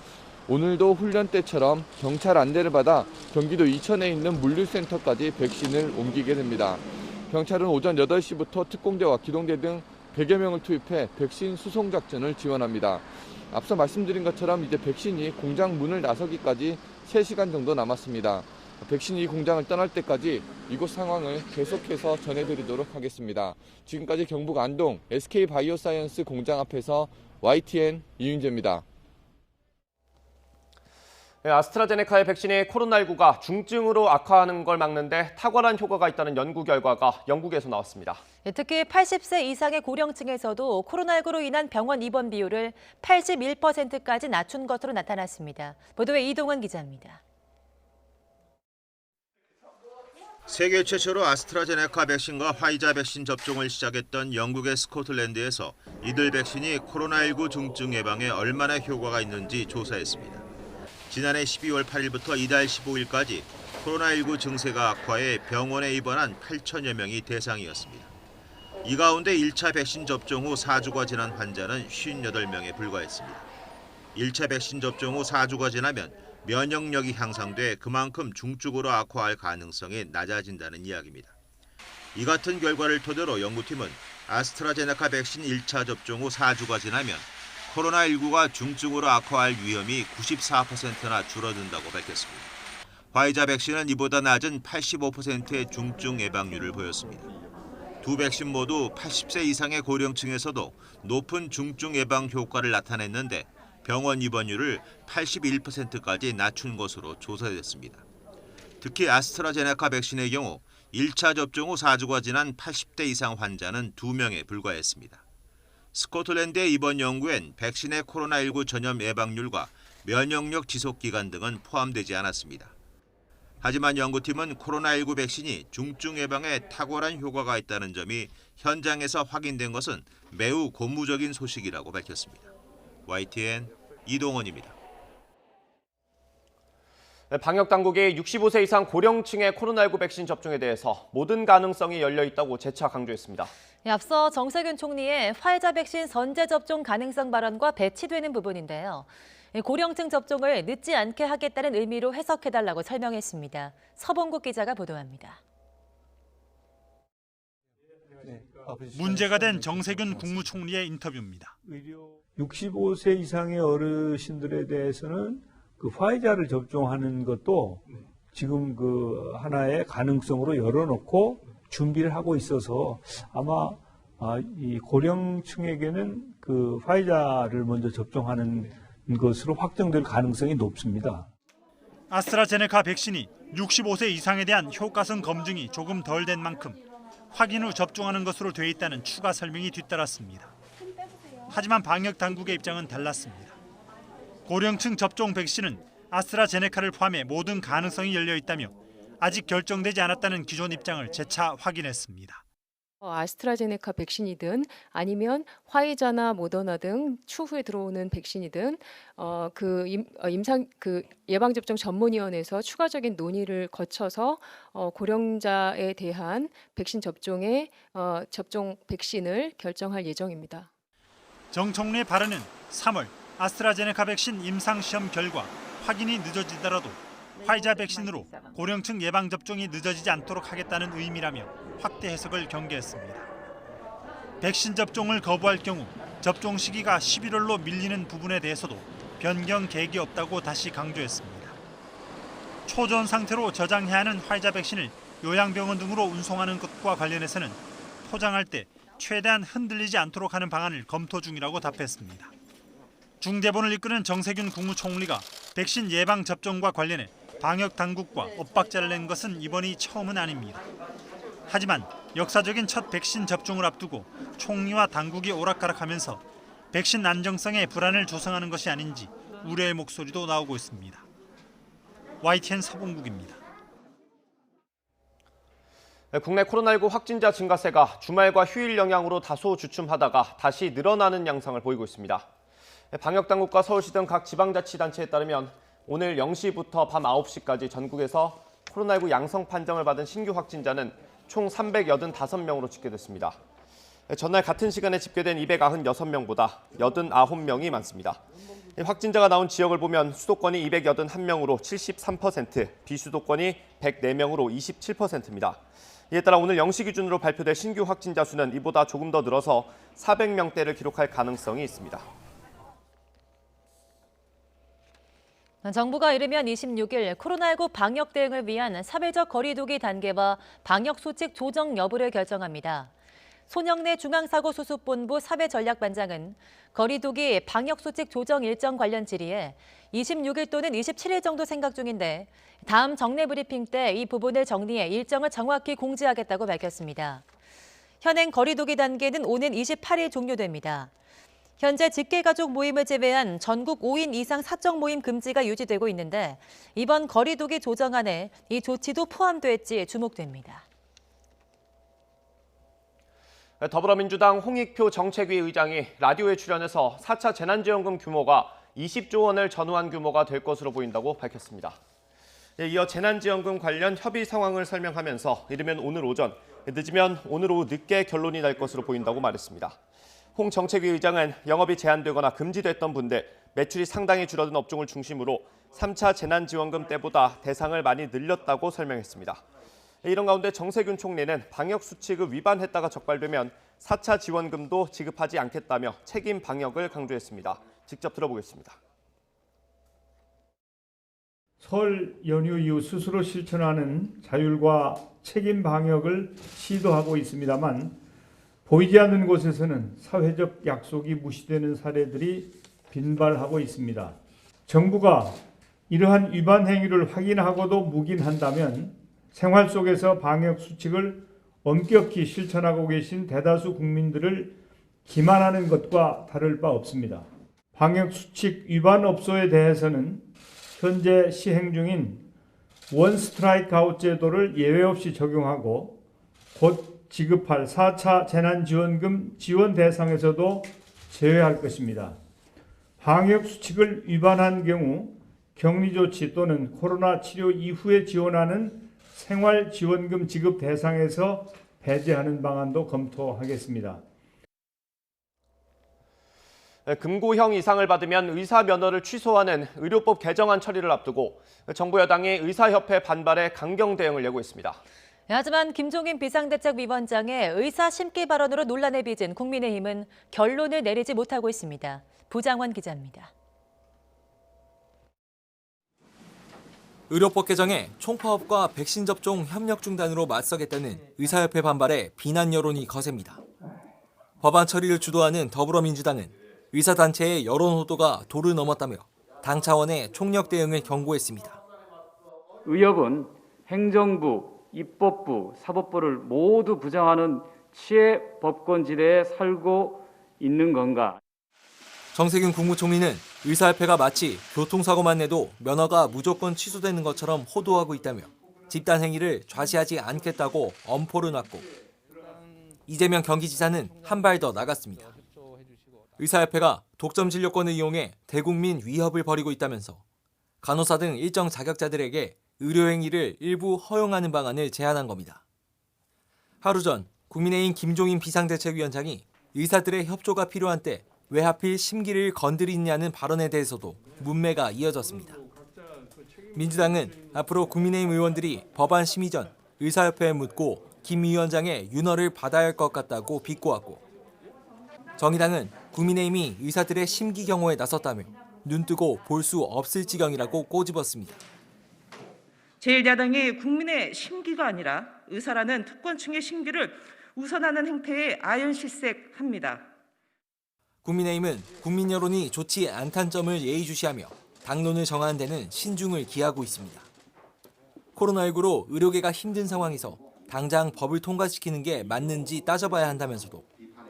오늘도 훈련 때처럼 경찰 안내를 받아 경기도 이천에 있는 물류센터까지 백신을 옮기게 됩니다. 경찰은 오전 8시부터 특공대와 기동대 등 100여 명을 투입해 백신 수송 작전을 지원합니다. 앞서 말씀드린 것처럼 이제 백신이 공장 문을 나서기까지 3시간 정도 남았습니다. 백신이 공장을 떠날 때까지 이곳 상황을 계속해서 전해드리도록 하겠습니다. 지금까지 경북 안동 SK바이오사이언스 공장 앞에서 YTN 이윤재입니다. 네, 아스트라제네카의 백신이 코로나19가 중증으로 악화하는 걸 막는데 탁월한 효과가 있다는 연구 결과가 영국에서 나왔습니다. 특히 80세 이상의 고령층에서도 코로나19로 인한 병원 입원 비율을 81%까지 낮춘 것으로 나타났습니다. 보도에 이동원 기자입니다. 세계 최초로 아스트라제네카 백신과 화이자 백신 접종을 시작했던 영국의 스코틀랜드에서 이들 백신이 코로나19 중증 예방에 얼마나 효과가 있는지 조사했습니다. 지난해 12월 8일부터 이달 15일까지 코로나19 증세가 악화해 병원에 입원한 8천여 명이 대상이었습니다. 이 가운데 1차 백신 접종 후 4주가 지난 환자는 58명에 불과했습니다. 1차 백신 접종 후 4주가 지나면 면역력이 향상돼 그만큼 중증으로 악화할 가능성이 낮아진다는 이야기입니다. 이 같은 결과를 토대로 연구팀은 아스트라제네카 백신 1차 접종 후 4주가 지나면 코로나19가 중증으로 악화할 위험이 94%나 줄어든다고 밝혔습니다. 화이자 백신은 이보다 낮은 85%의 중증 예방률을 보였습니다. 두 백신 모두 80세 이상의 고령층에서도 높은 중증 예방 효과를 나타냈는데 병원 입원율을 81%까지 낮춘 것으로 조사됐습니다. 특히 아스트라제네카 백신의 경우 1차 접종 후 4주가 지난 80대 이상 환자는 2명에 불과했습니다. 스코틀랜드의 이번 연구엔 백신의 코로나19 전염 예방률과 면역력 지속 기간 등은 포함되지 않았습니다. 하지만 연구팀은 코로나19 백신이 중증 예방에 탁월한 효과가 있다는 점이 현장에서 확인된 것은 매우 고무적인 소식이라고 밝혔습니다. YTN 이동원입니다. 방역 당국이 65세 이상 고령층의 코로나19 백신 접종에 대해서 모든 가능성이 열려 있다고 재차 강조했습니다. 앞서 정세균 총리의 화이자 백신 선제 접종 가능성 발언과 배치되는 부분인데요. 고령층 접종을 늦지 않게 하겠다는 의미로 해석해달라고 설명했습니다. 서봉국 기자가 보도합니다. 문제가 된 정세균 국무총리의 인터뷰입니다. 65세 이상의 어르신들에 대해서는 그 화이자를 접종하는 것도 지금 그 하나의 가능성으로 열어놓고 준비를 하고 있어서 아마 이 고령층에게는 그 화이자를 먼저 접종하는 것으로 확정될 가능성이 높습니다. 아스트라제네카 백신이 65세 이상에 대한 효과성 검증이 조금 덜 된 만큼 확인 후 접종하는 것으로 돼 있다는 추가 설명이 뒤따랐습니다. 하지만 방역 당국의 입장은 달랐습니다. 고령층 접종 백신은 아스트라제네카를 포함해 모든 가능성이 열려 있다며 아직 결정되지 않았다는 기존 입장을 재차 확인했습니다. 아스트라제네카 백신이든 아니면 화이자나 모더나 등 추후에 들어오는 백신이든 예방접종 전문위원회에서 추가적인 논의를 거쳐서 고령자에 대한 백신 접종의 접종 백신을 결정할 예정입니다. 정 총리의 발언은 3월 아스트라제네카 백신 임상시험 결과 확인이 늦어지더라도 화이자 백신으로 고령층 예방접종이 늦어지지 않도록 하겠다는 의미라며 확대 해석을 경계했습니다. 백신 접종을 거부할 경우 접종 시기가 11월로 밀리는 부분에 대해서도 변경 계획이 없다고 다시 강조했습니다. 초전 상태로 저장해야 하는 화이자 백신을 요양병원 등으로 운송하는 것과 관련해서는 포장할 때 최대한 흔들리지 않도록 하는 방안을 검토 중이라고 답했습니다. 중대본을 이끄는 정세균 국무총리가 백신 예방 접종과 관련해 방역 당국과 엇박자를 낸 것은 이번이 처음은 아닙니다. 하지만 역사적인 첫 백신 접종을 앞두고 총리와 당국이 오락가락하면서 백신 안정성에 불안을 조성하는 것이 아닌지 우려의 목소리도 나오고 있습니다. YTN 서봉국입니다. 국내 코로나19 확진자 증가세가 주말과 휴일 영향으로 다소 주춤하다가 다시 늘어나는 양상을 보이고 있습니다. 방역당국과 서울시 등 각 지방자치단체에 따르면 오늘 0시부터 밤 9시까지 전국에서 코로나19 양성 판정을 받은 신규 확진자는 총 385명으로 집계됐습니다. 전날 같은 시간에 집계된 296명보다 89명이 많습니다. 확진자가 나온 지역을 보면 수도권이 281명으로 73%, 비수도권이 104명으로 27%입니다. 이에 따라 오늘 0시 기준으로 발표될 신규 확진자 수는 이보다 조금 더 늘어서 400명대를 기록할 가능성이 있습니다. 정부가 이르면 26일 코로나19 방역 대응을 위한 사회적 거리 두기 단계와 방역 수칙 조정 여부를 결정합니다. 손영래 중앙사고수습본부 사회전략반장은 거리 두기 방역 수칙 조정 일정 관련 질의에 26일 또는 27일 정도 생각 중인데 다음 정례 브리핑 때 이 부분을 정리해 일정을 정확히 공지하겠다고 밝혔습니다. 현행 거리 두기 단계는 오는 28일 종료됩니다. 현재 직계가족 모임을 제외한 전국 5인 이상 사적 모임 금지가 유지되고 있는데 이번 거리 두기 조정안에 이 조치도 포함될지 주목됩니다. 더불어민주당 홍익표 정책위 의장이 라디오에 출연해서 4차 재난지원금 규모가 20조 원을 전후한 규모가 될 것으로 보인다고 밝혔습니다. 이어 재난지원금 관련 협의 상황을 설명하면서 이르면 오늘 오전, 늦으면 오늘 오후 늦게 결론이 날 것으로 보인다고 말했습니다. 홍 정책위 의장은 영업이 제한되거나 금지됐던 분들, 매출이 상당히 줄어든 업종을 중심으로 3차 재난지원금 때보다 대상을 많이 늘렸다고 설명했습니다. 이런 가운데 정세균 총리는 방역 수칙을 위반했다가 적발되면 4차 지원금도 지급하지 않겠다며 책임 방역을 강조했습니다. 직접 들어보겠습니다. 설 연휴 이후 스스로 실천하는 자율과 책임 방역을 시도하고 있습니다만 보이지 않는 곳에서는 사회적 약속이 무시되는 사례들이 빈발하고 있습니다. 정부가 이러한 위반 행위를 확인하고도 묵인한다면 생활 속에서 방역 수칙을 엄격히 실천하고 계신 대다수 국민들을 기만하는 것과 다를 바 없습니다. 방역 수칙 위반 업소에 대해서는 현재 시행 중인 원 스트라이크 아웃 제도를 예외 없이 적용하고 곧 지급할 4차 재난지원금 지원 대상에서도 제외할 것입니다. 방역 수칙을 위반한 경우 격리조치 또는 코로나 치료 이후에 지원하는 생활지원금 지급 대상에서 배제하는 방안도 검토하겠습니다. 금고형 이상을 받으면 의사 면허를 취소하는 의료법 개정안 처리를 앞두고 정부 여당이 의사협회 반발에 강경 대응을 예고했습니다. 하지만 김종인 비상대책위원장의 의사 심기 발언으로 논란에 빚은 국민의힘은 결론을 내리지 못하고 있습니다. 부장원 기자입니다. 의료법 개정에 총파업과 백신 접종 협력 중단으로 맞서겠다는 의사협회 반발에 비난 여론이 거셉니다. 법안 처리를 주도하는 더불어민주당은 의사단체의 여론 호도가 도를 넘었다며 당 차원의 총력 대응을 경고했습니다. 의협은 행정부, 입법부, 사법부를 모두 부정하는 치해 법권지대에 살고 있는 건가? 정세균 국무총리는 의사협회가 마치 교통사고만 내도 면허가 무조건 취소되는 것처럼 호도하고 있다며 집단 행위를 좌시하지 않겠다고 엄포를 놨고 이재명 경기지사는 한 발 더 나갔습니다. 의사협회가 독점 진료권을 이용해 대국민 위협을 벌이고 있다면서 간호사 등 일정 자격자들에게 의료행위를 일부 허용하는 방안을 제안한 겁니다. 하루 전 국민의힘 김종인 비상대책위원장이 의사들의 협조가 필요한 때 왜 하필 심기를 건드리냐는 발언에 대해서도 문매가 이어졌습니다. 민주당은 앞으로 국민의힘 의원들이 법안 심의 전 의사협회에 묻고 김 위원장의 윤허를 받아야 할 것 같다고 비꼬았고 정의당은 국민의힘이 의사들의 심기 경호에 나섰다며 눈뜨고 볼 수 없을 지경이라고 꼬집었습니다. 제1야당이 국민의 심기가 아니라 의사라는 특권층의 심기를 우선하는 행태에 아연실색합니다. 국민의힘은 국민 여론이 좋지 않다는 점을 예의주시하며 당론을 정하는 데는 신중을 기하고 있습니다. 코로나19로 의료계가 힘든 상황에서 당장 법을 통과시키는 게 맞는지 따져봐야 한다면서도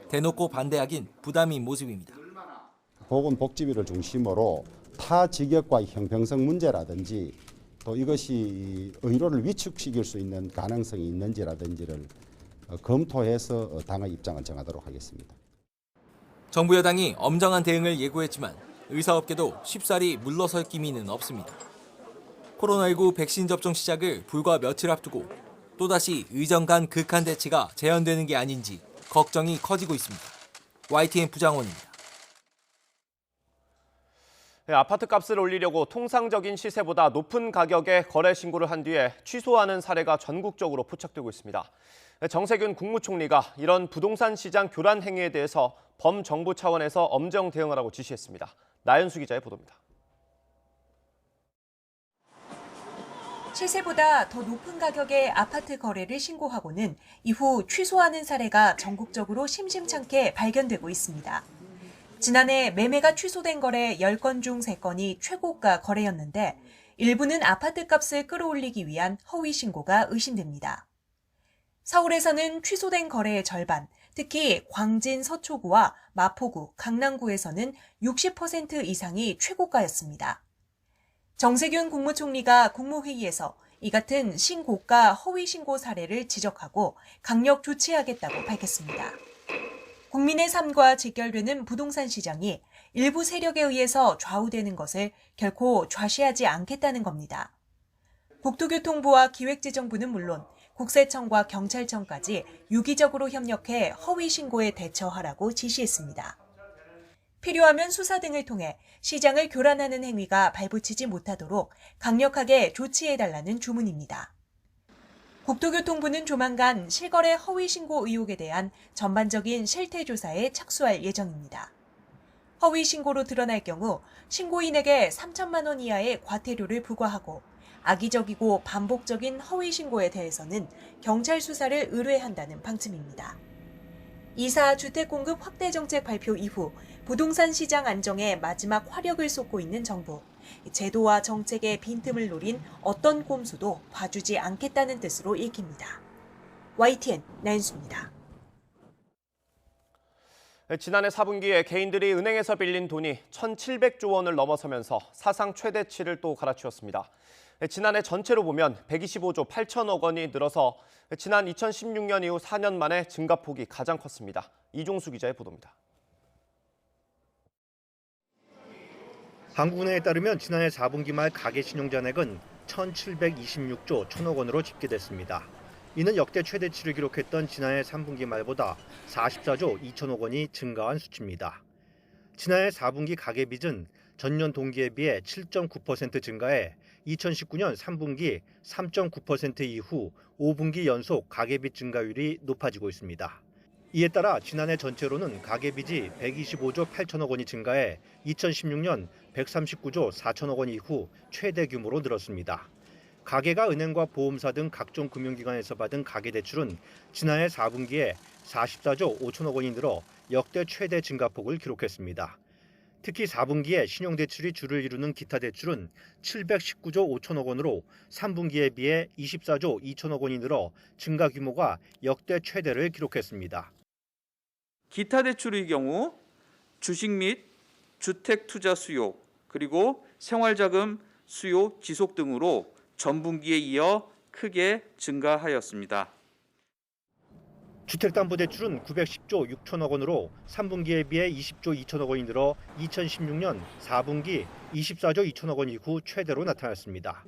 대놓고 반대하긴 부담인 모습입니다. 보건복지비를 중심으로 타 직역과 형평성 문제라든지 또 이것이 의료를 위축시킬 수 있는 가능성이 있는지라든지를 검토해서 당의 입장을 정하도록 하겠습니다. 정부 여당이 엄정한 대응을 예고했지만 의사업계도 쉽사리 물러설 기미는 없습니다. 코로나19 백신 접종 시작을 불과 며칠 앞두고 또다시 의정 간 극한 대치가 재현되는 게 아닌지 걱정이 커지고 있습니다. YTN 부장원입니다. 아파트 값을 올리려고 통상적인 시세보다 높은 가격에 거래 신고를 한 뒤에 취소하는 사례가 전국적으로 포착되고 있습니다. 정세균 국무총리가 이런 부동산 시장 교란 행위에 대해서 범정부 차원에서 엄정 대응하라고 지시했습니다. 나연수 기자의 보도입니다. 시세보다 더 높은 가격의 아파트 거래를 신고하고는 이후 취소하는 사례가 전국적으로 심심찮게 발견되고 있습니다. 지난해 매매가 취소된 거래 10건 중 3건이 최고가 거래였는데 일부는 아파트 값을 끌어올리기 위한 허위 신고가 의심됩니다. 서울에서는 취소된 거래의 절반, 특히 광진 서초구와 마포구, 강남구에서는 60% 이상이 최고가였습니다. 정세균 국무총리가 국무회의에서 이 같은 신고가 허위 신고 사례를 지적하고 강력 조치하겠다고 밝혔습니다. 국민의 삶과 직결되는 부동산 시장이 일부 세력에 의해서 좌우되는 것을 결코 좌시하지 않겠다는 겁니다. 국토교통부와 기획재정부는 물론 국세청과 경찰청까지 유기적으로 협력해 허위 신고에 대처하라고 지시했습니다. 필요하면 수사 등을 통해 시장을 교란하는 행위가 발붙이지 못하도록 강력하게 조치해달라는 주문입니다. 국토교통부는 조만간 실거래 허위 신고 의혹에 대한 전반적인 실태 조사에 착수할 예정입니다. 허위 신고로 드러날 경우 신고인에게 3천만 원 이하의 과태료를 부과하고 악의적이고 반복적인 허위 신고에 대해서는 경찰 수사를 의뢰한다는 방침입니다. 이사 주택 공급 확대 정책 발표 이후 부동산 시장 안정에 마지막 화력을 쏟고 있는 정부. 제도와 정책의 빈틈을 노린 어떤 꼼수도 봐주지 않겠다는 뜻으로 읽힙니다. YTN 나연수입니다. 지난해 4분기에 개인들이 은행에서 빌린 돈이 1,700조 원을 넘어서면서 사상 최대치를 또 갈아치웠습니다. 지난해 전체로 보면 125조 8천억 원이 늘어서 지난 2016년 이후 4년 만에 증가폭이 가장 컸습니다. 이종수 기자의 보도입니다. 한국은행에 따르면 지난해 4분기 말 가계신용잔액은 1,726조 1천억 원으로 집계됐습니다. 이는 역대 최대치를 기록했던 지난해 3분기 말보다 44조 2천억 원이 증가한 수치입니다. 지난해 4분기 가계빚은 전년 동기에 비해 7.9% 증가해 2019년 3분기 3.9% 이후 5분기 연속 가계빚 증가율이 높아지고 있습니다. 이에 따라 지난해 전체로는 가계빚이 125조 8천억 원이 증가해 2016년 139조 4천억 원 이후 최대 규모로 늘었습니다. 가계가 은행과 보험사 등 각종 금융기관에서 받은 가계대출은 지난해 4분기에 44조 5천억 원이 늘어 역대 최대 증가폭을 기록했습니다. 특히 4분기에 신용대출이 주를 이루는 기타 대출은 719조 5천억 원으로 3분기에 비해 24조 2천억 원이 늘어 증가 규모가 역대 최대를 기록했습니다. 기타 대출의 경우 주식 및 주택 투자 수요, 그리고 생활자금 수요 지속 등으로 전분기에 이어 크게 증가하였습니다. 주택담보대출은 910조 6천억 원으로 3분기에 비해 20조 2천억 원이 늘어 2016년 4분기 24조 2천억 원 이후 최대로 나타났습니다.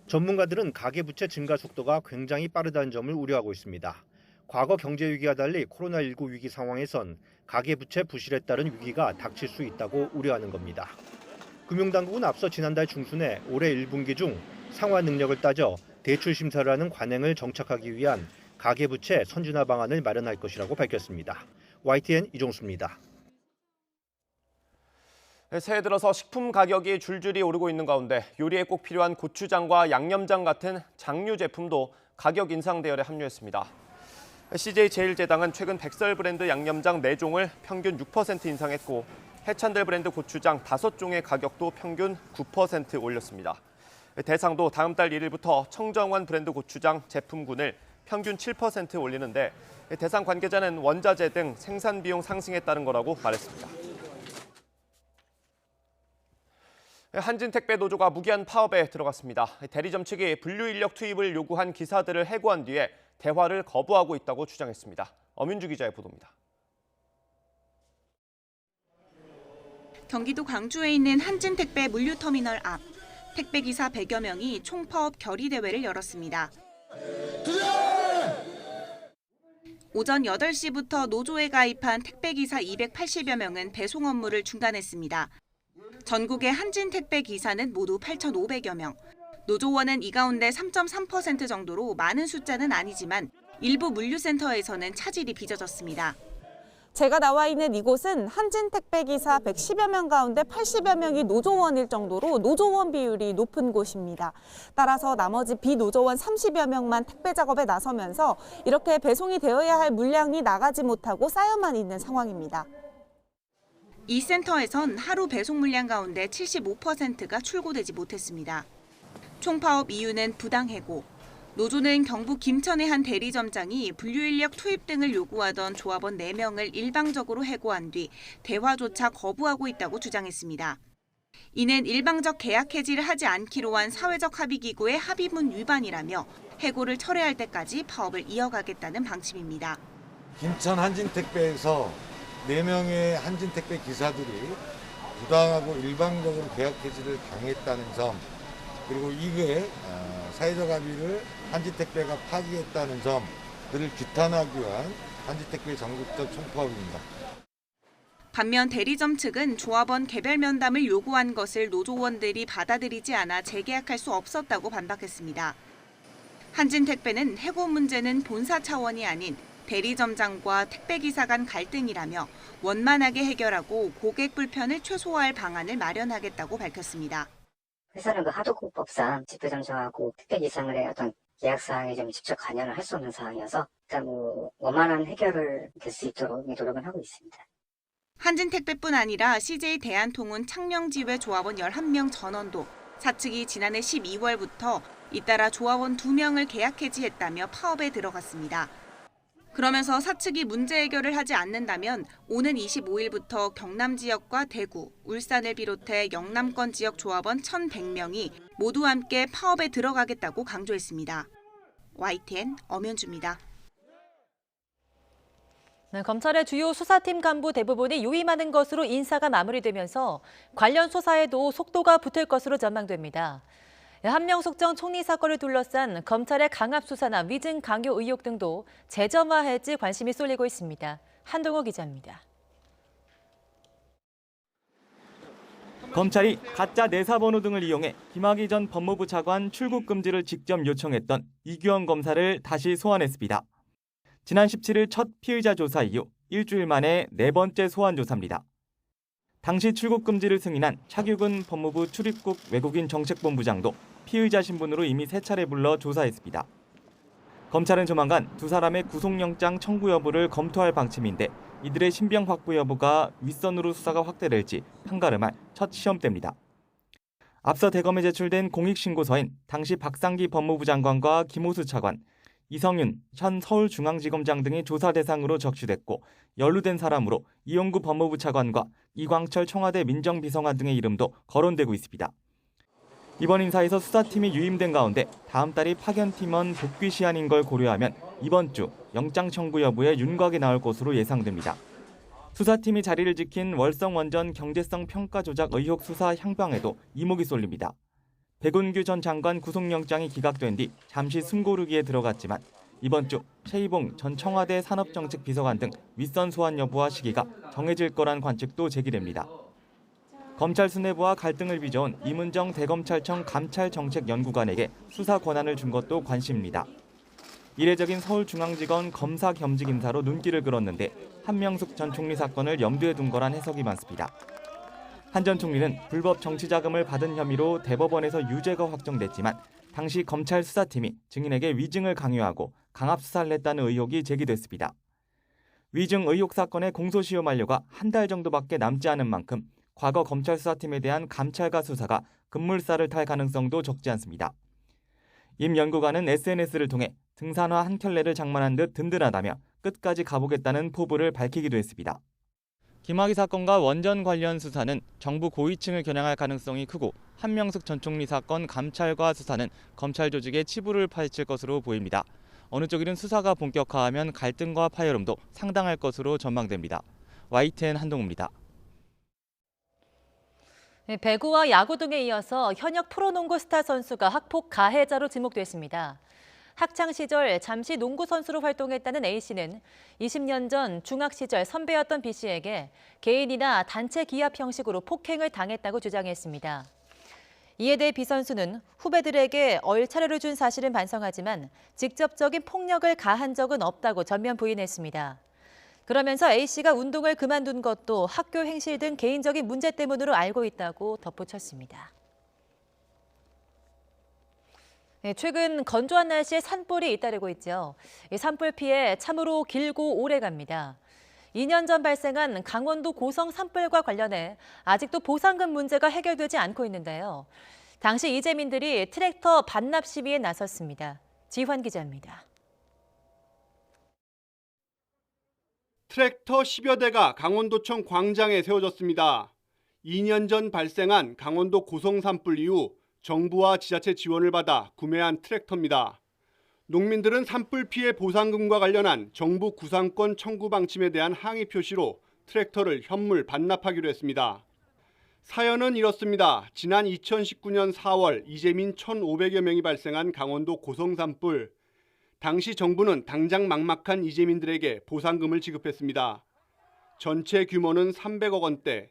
전문가들은 가계부채 증가 속도가 굉장히 빠르다는 점을 우려하고 있습니다. 과거 경제위기와 달리 코로나19 위기 상황에선 가계부채 부실에 따른 위기가 닥칠 수 있다고 우려하는 겁니다. 금융당국은 앞서 지난달 중순에 올해 1분기 중 상환 능력을 따져 대출 심사를 하는 관행을 정착하기 위한 가계부채 선준화 방안을 마련할 것이라고 밝혔습니다. YTN 이종수입니다. 새해 들어서 식품 가격이 줄줄이 오르고 있는 가운데 요리에 꼭 필요한 고추장과 양념장 같은 장류 제품도 가격 인상 대열에 합류했습니다. CJ제일제당은 최근 백설 브랜드 양념장 4종을 평균 6% 인상했고 해찬들 브랜드 고추장 5종의 가격도 평균 9% 올렸습니다. 대상도 다음 달 1일부터 청정원 브랜드 고추장 제품군을 평균 7% 올리는데 대상 관계자는 원자재 등 생산 비용 상승에 따른 거라고 말했습니다. 한진택배노조가 무기한 파업에 들어갔습니다. 대리점 측이 분류 인력 투입을 요구한 기사들을 해고한 뒤에 대화를 거부하고 있다고 주장했습니다. 엄윤주 기자의 보도입니다. 경기도 광주에 있는 한진택배 물류터미널 앞 택배기사 100여 명이 총파업 결의대회를 열었습니다. 오전 8시부터 노조에 가입한 택배기사 280여 명은 배송 업무를 중단했습니다. 전국의 한진택배 기사는 모두 8,500여 명. 노조원은 이 가운데 3.3% 정도로 많은 숫자는 아니지만 일부 물류센터에서는 차질이 빚어졌습니다. 제가 나와 있는 이곳은 한진택배기사 110여 명 가운데 80여 명이 노조원일 정도로 노조원 비율이 높은 곳입니다. 따라서 나머지 비노조원 30여 명만 택배 작업에 나서면서 이렇게 배송이 되어야 할 물량이 나가지 못하고 쌓여만 있는 상황입니다. 이 센터에선 하루 배송 물량 가운데 75%가 출고되지 못했습니다. 총파업 이유는 부당해고. 노조는 경북 김천의 한 대리점장이 분류인력 투입 등을 요구하던 조합원 4명을 일방적으로 해고한 뒤 대화조차 거부하고 있다고 주장했습니다. 이는 일방적 계약 해지를 하지 않기로 한 사회적 합의기구의 합의문 위반이라며 해고를 철회할 때까지 파업을 이어가겠다는 방침입니다. 김천 한진택배에서 4명의 한진택배 기사들이 부당하고 일방적으로 계약 해지를 당했다는 점, 그리고 이게 사회적 합의를 한진택배가 파기했다는 점들을 규탄하기 위한 한진택배 전국적 총파업입니다. 반면 대리점 측은 조합원 개별 면담을 요구한 것을 노조원들이 받아들이지 않아 재계약할 수 없었다고 반박했습니다. 한진택배는 해고 문제는 본사 차원이 아닌 대리점장과 택배기사 간 갈등이라며 원만하게 해결하고 고객 불편을 최소화할 방안을 마련하겠다고 밝혔습니다. 회사는 그 하도급법상 집배점장하고 택배기사의 어떤 계약 사항에 좀 직접 관여를 할 수 없는 상황이어서 일단 원만한 해결을 될 수 있도록 노력을 하고 있습니다. 한진택배뿐 아니라 CJ 대한통운 창명지회 조합원 11명 전원도 사측이 지난해 12월부터 잇따라 조합원 2명을 계약 해지했다며 파업에 들어갔습니다. 그러면서 사측이 문제 해결을 하지 않는다면 오는 25일부터 경남 지역과 대구, 울산을 비롯해 영남권 지역 조합원 1,100명이 모두 함께 파업에 들어가겠다고 강조했습니다. YTN 엄연주입니다. 네, 검찰의 주요 수사팀 간부 대부분이 유임하는 것으로 인사가 마무리되면서 관련 수사에도 속도가 붙을 것으로 전망됩니다. 한명숙 전 총리 사건을 둘러싼 검찰의 강압 수사나 위증 강요 의혹 등도 재점화할지 관심이 쏠리고 있습니다. 한동호 기자입니다. 검찰이 가짜 내사번호 등을 이용해 김학의 전 법무부 차관 출국 금지를 직접 요청했던 이규영 검사를 다시 소환했습니다. 지난 17일 첫 피의자 조사 이후 일주일 만에 4번째 소환 조사입니다. 당시 출국 금지를 승인한 차규근 법무부 출입국 외국인 정책본부장도 피의자 신분으로 이미 3차례 불러 조사했습니다. 검찰은 조만간 두 사람의 구속영장 청구 여부를 검토할 방침인데 이들의 신병 확보 여부가 윗선으로 수사가 확대될지 판가름할 첫 시험대입니다. 앞서 대검에 제출된 공익신고서엔 당시 박상기 법무부 장관과 김호수 차관, 이성윤 현 서울중앙지검장 등이 조사 대상으로 적시됐고 연루된 사람으로 이용구 법무부 차관과 이광철 청와대 민정비서관 등의 이름도 거론되고 있습니다. 이번 인사에서 수사팀이 유임된 가운데 다음 달이 파견팀원 복귀 시한인 걸 고려하면 이번 주 영장 청구 여부에 윤곽이 나올 것으로 예상됩니다. 수사팀이 자리를 지킨 월성원전 경제성 평가 조작 의혹 수사 향방에도 이목이 쏠립니다. 백운규 전 장관 구속영장이 기각된 뒤 잠시 숨고르기에 들어갔지만 이번 주 최이봉 전 청와대 산업정책비서관 등 윗선 소환 여부와 시기가 정해질 거란 관측도 제기됩니다. 검찰 수뇌부와 갈등을 빚어온 이문정 대검찰청 감찰정책연구관에게 수사 권한을 준 것도 관심입니다. 이례적인 서울중앙지검 검사 겸직 인사로 눈길을 끌었는데 한명숙 전 총리 사건을 염두에 둔 거란 해석이 많습니다. 한 전 총리는 불법 정치자금을 받은 혐의로 대법원에서 유죄가 확정됐지만 당시 검찰 수사팀이 증인에게 위증을 강요하고 강압 수사를 했다는 의혹이 제기됐습니다. 위증 의혹 사건의 공소시효 만료가 한 달 정도밖에 남지 않은 만큼 과거 검찰 수사팀에 대한 감찰과 수사가 급물살을 탈 가능성도 적지 않습니다. 임 연구관은 SNS를 통해 등산화 한 켤레를 장만한 듯 든든하다며 끝까지 가보겠다는 포부를 밝히기도 했습니다. 김학의 사건과 원전 관련 수사는 정부 고위층을 겨냥할 가능성이 크고 한명숙 전 총리 사건 감찰과 수사는 검찰 조직의 치부를 파헤칠 것으로 보입니다. 어느 쪽이든 수사가 본격화하면 갈등과 파열음도 상당할 것으로 전망됩니다. YTN 한동우입니다. 배구와 야구 등에 이어서 현역 프로농구 스타 선수가 학폭 가해자로 지목됐습니다. 학창 시절 잠시 농구 선수로 활동했다는 A씨는 20년 전 중학 시절 선배였던 B씨에게 개인이나 단체 기합 형식으로 폭행을 당했다고 주장했습니다. 이에 대해 B 선수는 후배들에게 얼차려를 준 사실은 반성하지만 직접적인 폭력을 가한 적은 없다고 전면 부인했습니다. 그러면서 A씨가 운동을 그만둔 것도 학교 행실 등 개인적인 문제 때문으로 알고 있다고 덧붙였습니다. 최근 건조한 날씨에 산불이 잇따르고 있죠. 이 산불 피해 참으로 길고 오래 갑니다. 2년 전 발생한 강원도 고성 산불과 관련해 아직도 보상금 문제가 해결되지 않고 있는데요. 당시 이재민들이 트랙터 반납 시위에 나섰습니다. 지환 기자입니다. 트랙터 10여 대가 강원도청 광장에 세워졌습니다. 2년 전 발생한 강원도 고성 산불 이후 정부와 지자체 지원을 받아 구매한 트랙터입니다. 농민들은 산불 피해 보상금과 관련한 정부 구상권 청구 방침에 대한 항의 표시로 트랙터를 현물 반납하기로 했습니다. 사연은 이렇습니다. 지난 2019년 4월 이재민 1,500여 명이 발생한 강원도 고성 산불. 당시 정부는 당장 막막한 이재민들에게 보상금을 지급했습니다. 전체 규모는 300억 원대.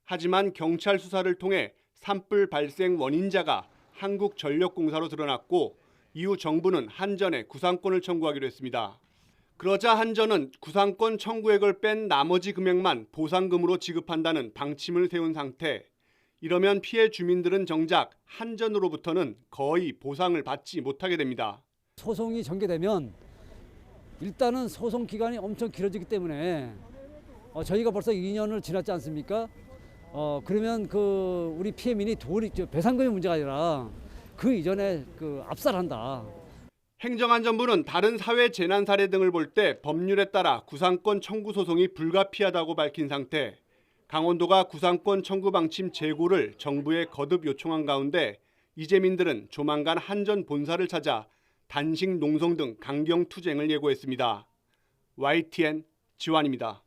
하지만 경찰 수사를 통해 산불 발생 원인자가 한국전력공사로 드러났고 이후 정부는 한전에 구상권을 청구하기로 했습니다. 그러자 한전은 구상권 청구액을 뺀 나머지 금액만 보상금으로 지급한다는 방침을 세운 상태. 이러면 피해 주민들은 정작 한전으로부터는 거의 보상을 받지 못하게 됩니다. 소송이 전개되면 일단은 소송 기간이 엄청 길어지기 때문에 저희가 벌써 2년을 지났지 않습니까? 그러면 우리 피해민이 배상금의 문제가 아니라 그 이전에 압살한다. 행정안전부는 다른 사회 재난 사례 등을 볼 때 법률에 따라 구상권 청구 소송이 불가피하다고 밝힌 상태. 강원도가 구상권 청구 방침 재고를 정부에 거듭 요청한 가운데 이재민들은 조만간 한전 본사를 찾아 단식 농성 등 강경 투쟁을 예고했습니다. YTN 지환입니다.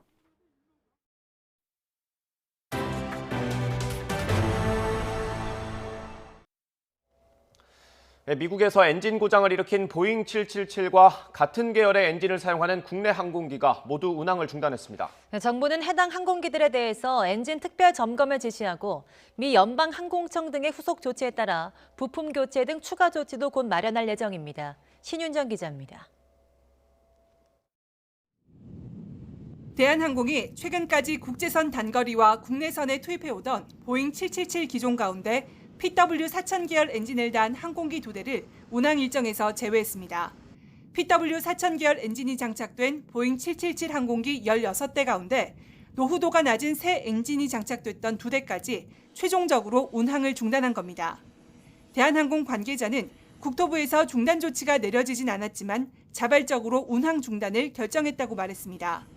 미국에서 엔진 고장을 일으킨 보잉 777과 같은 계열의 엔진을 사용하는 국내 항공기가 모두 운항을 중단했습니다. 정부는 해당 항공기들에 대해서 엔진 특별 점검을 지시하고 미 연방항공청 등의 후속 조치에 따라 부품 교체 등 추가 조치도 곧 마련할 예정입니다. 신윤정 기자입니다. 대한항공이 최근까지 국제선 단거리와 국내선에 투입해오던 보잉 777 기종 가운데 PW4000 계열 엔진을 단 항공기 2대를 운항 일정에서 제외했습니다. PW4000 계열 엔진이 장착된 보잉 777 항공기 16대 가운데 노후도가 낮은 새 엔진이 장착됐던 2대까지 최종적으로 운항을 중단한 겁니다. 대한항공 관계자는 국토부에서 중단 조치가 내려지진 않았지만 자발적으로 운항 중단을 결정했다고 말했습니다.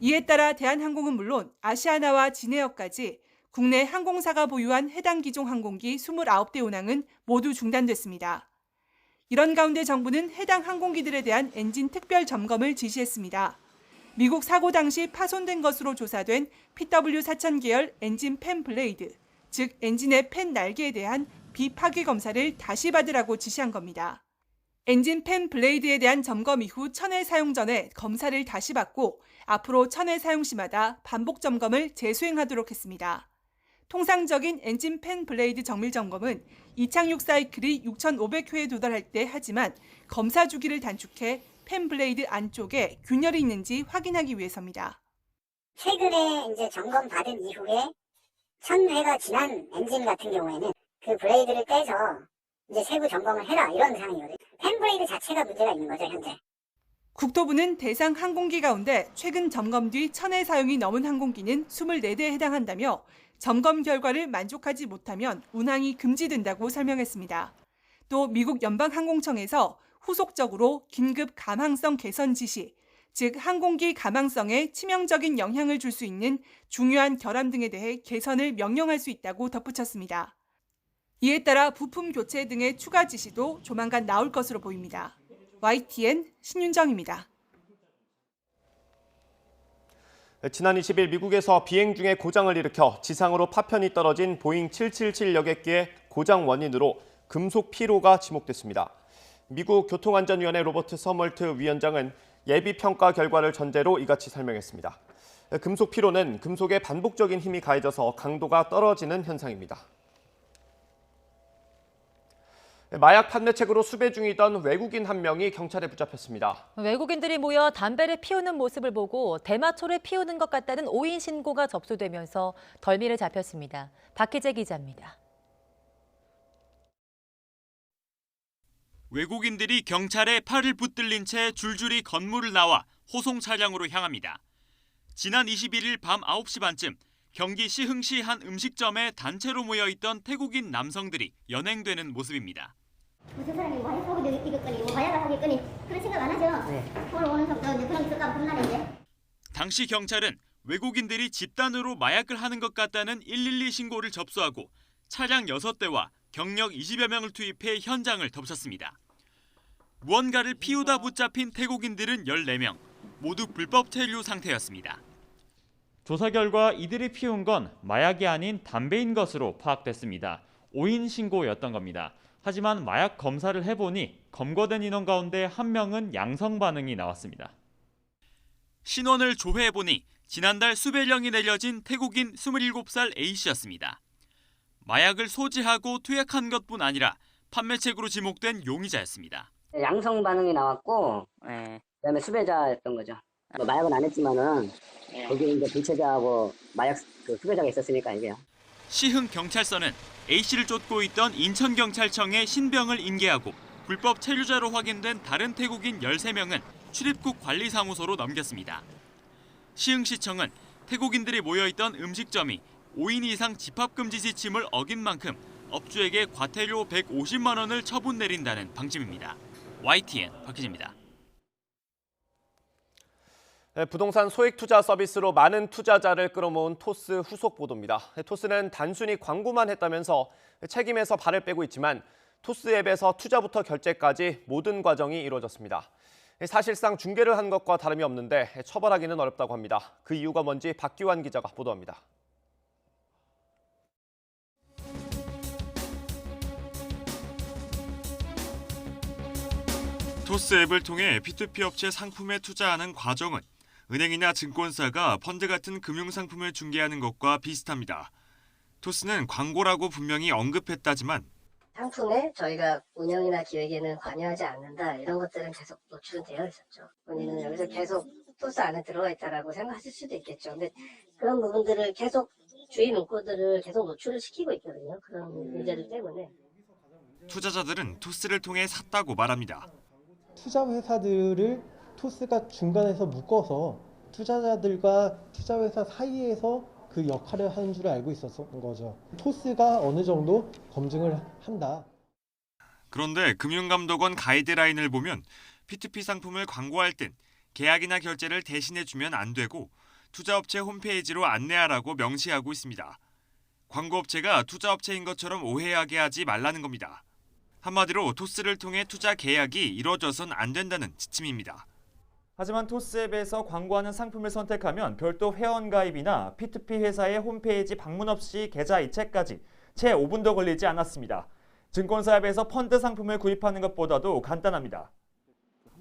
이에 따라 대한항공은 물론 아시아나와 진에어까지 국내 항공사가 보유한 해당 기종 항공기 29대 운항은 모두 중단됐습니다. 이런 가운데 정부는 해당 항공기들에 대한 엔진 특별 점검을 지시했습니다. 미국 사고 당시 파손된 것으로 조사된 PW4000 계열 엔진 팬 블레이드, 즉 엔진의 팬 날개에 대한 비파괴 검사를 다시 받으라고 지시한 겁니다. 엔진 팬 블레이드에 대한 점검 이후 천회 사용 전에 검사를 다시 받고 앞으로 천회 사용 시마다 반복 점검을 재수행하도록 했습니다. 통상적인 엔진 팬 블레이드 정밀 점검은 이착륙 사이클이 6,500회에 도달할 때 하지만 검사 주기를 단축해 팬 블레이드 안쪽에 균열이 있는지 확인하기 위해서입니다. 최근에 이제 점검 받은 이후에 1000회가 지난 엔진 같은 경우에는 그 블레이드를 떼서 이제 세부 점검을 해라 이런 사항이거든요. 팬 블레이드 자체가 문제가 있는 거죠, 현재. 국토부는 대상 항공기 가운데 최근 점검 뒤 1000회 사용이 넘은 항공기는 24대에 해당한다며 점검 결과를 만족하지 못하면 운항이 금지된다고 설명했습니다. 또 미국 연방항공청에서 후속적으로 긴급 가망성 개선 지시, 즉 항공기 가망성에 치명적인 영향을 줄 수 있는 중요한 결함 등에 대해 개선을 명령할 수 있다고 덧붙였습니다. 이에 따라 부품 교체 등의 추가 지시도 조만간 나올 것으로 보입니다. YTN 신윤정입니다. 지난 20일 미국에서 비행 중에 고장을 일으켜 지상으로 파편이 떨어진 보잉 777 여객기의 고장 원인으로 금속 피로가 지목됐습니다. 미국 교통안전위원회 로버트 서멀트 위원장은 예비 평가 결과를 전제로 이같이 설명했습니다. 금속 피로는 금속에 반복적인 힘이 가해져서 강도가 떨어지는 현상입니다. 마약 판매책으로 수배 중이던 외국인 한 명이 경찰에 붙잡혔습니다. 외국인들이 모여 담배를 피우는 모습을 보고 대마초를 피우는 것 같다는 오인 신고가 접수되면서 덜미를 잡혔습니다. 박희재 기자입니다. 외국인들이 경찰에 팔을 붙들린 채 줄줄이 건물을 나와 호송 차량으로 향합니다. 지난 21일 밤 9시 반쯤 경기 시흥시 한 음식점에 단체로 모여있던 태국인 남성들이 연행되는 모습입니다. 무슨 사람이 와야 하고 이겼거니 와야가 하겠거니 그런 생각 안 하죠? 네. 오늘 오는 사람도 그런 있을까 겁나는데. 당시 경찰은 외국인들이 집단으로 마약을 하는 것 같다는 112 신고를 접수하고 차량 6대와 경력 20여 명을 투입해 현장을 덮쳤습니다. 무언가를 피우다 붙잡힌 태국인들은 14명, 모두 불법 체류 상태였습니다. 조사 결과 이들이 피운 건 마약이 아닌 담배인 것으로 파악됐습니다. 오인 신고였던 겁니다. 하지만 마약 검사를 해보니 검거된 인원 가운데 한 명은 양성 반응이 나왔습니다. 신원을 조회해보니 지난달 수배령이 내려진 태국인 27살 A씨였습니다. 마약을 소지하고 투약한 것뿐 아니라 판매책으로 지목된 용의자였습니다. 양성 반응이 나왔고, 그다음에 수배자였던 거죠. 뭐 마약은 안 했지만은 거기 이제 불체자하고 마약 그 수배자가 있었으니까 이게요. 시흥 경찰서는 A씨를 쫓고 있던 인천경찰청에 신병을 인계하고 불법 체류자로 확인된 다른 태국인 13명은 출입국 관리사무소로 넘겼습니다. 시흥시청은 태국인들이 모여있던 음식점이 5인 이상 집합금지 지침을 어긴 만큼 업주에게 과태료 150만 원을 처분 내린다는 방침입니다. YTN 박희재입니다. 부동산 소액 투자 서비스로 많은 투자자를 끌어모은 토스 후속 보도입니다. 토스는 단순히 광고만 했다면서 책임에서 발을 빼고 있지만 토스 앱에서 투자부터 결제까지 모든 과정이 이루어졌습니다. 사실상 중개를 한 것과 다름이 없는데 처벌하기는 어렵다고 합니다. 그 이유가 뭔지 박기환 기자가 보도합니다. 토스 앱을 통해 P2P 업체 상품에 투자하는 과정은 은행이나 증권사가 펀드 같은 금융상품을 중개하는 것과 비슷합니다. 토스는 광고라고 분명히 언급했다지만 상품에 저희가 운영이나 기획에는 관여하지 않는다 이런 것들은 계속 노출은 되어 있었죠. 본인은 여기서 계속 토스 안에 들어가 있다라고 생각하실 수도 있겠죠. 근데 그런 부분들을 계속 주의 문구들을 계속 노출을 시키고 있거든요. 그런 문제들 때문에. 투자자들은 토스를 통해 샀다고 말합니다. 투자 회사들을 토스가 중간에서 묶어서 투자자들과 투자 회사 사이에서 그 역할을 하는 줄 알고 있었던 거죠. 토스가 어느 정도 검증을 한다. 그런데 금융감독원 가이드라인을 보면 P2P 상품을 광고할 땐 계약이나 결제를 대신해주면 안 되고 투자업체 홈페이지로 안내하라고 명시하고 있습니다. 광고업체가 투자업체인 것처럼 오해하게 하지 말라는 겁니다. 한마디로 토스를 통해 투자 계약이 이루어져선 안 된다는 지침입니다. 하지만 토스 앱에서 광고하는 상품을 선택하면 별도 회원가입이나 P2P 회사의 홈페이지 방문 없이 계좌 이체까지 채 5분도 걸리지 않았습니다. 증권사 앱에서 펀드 상품을 구입하는 것보다도 간단합니다.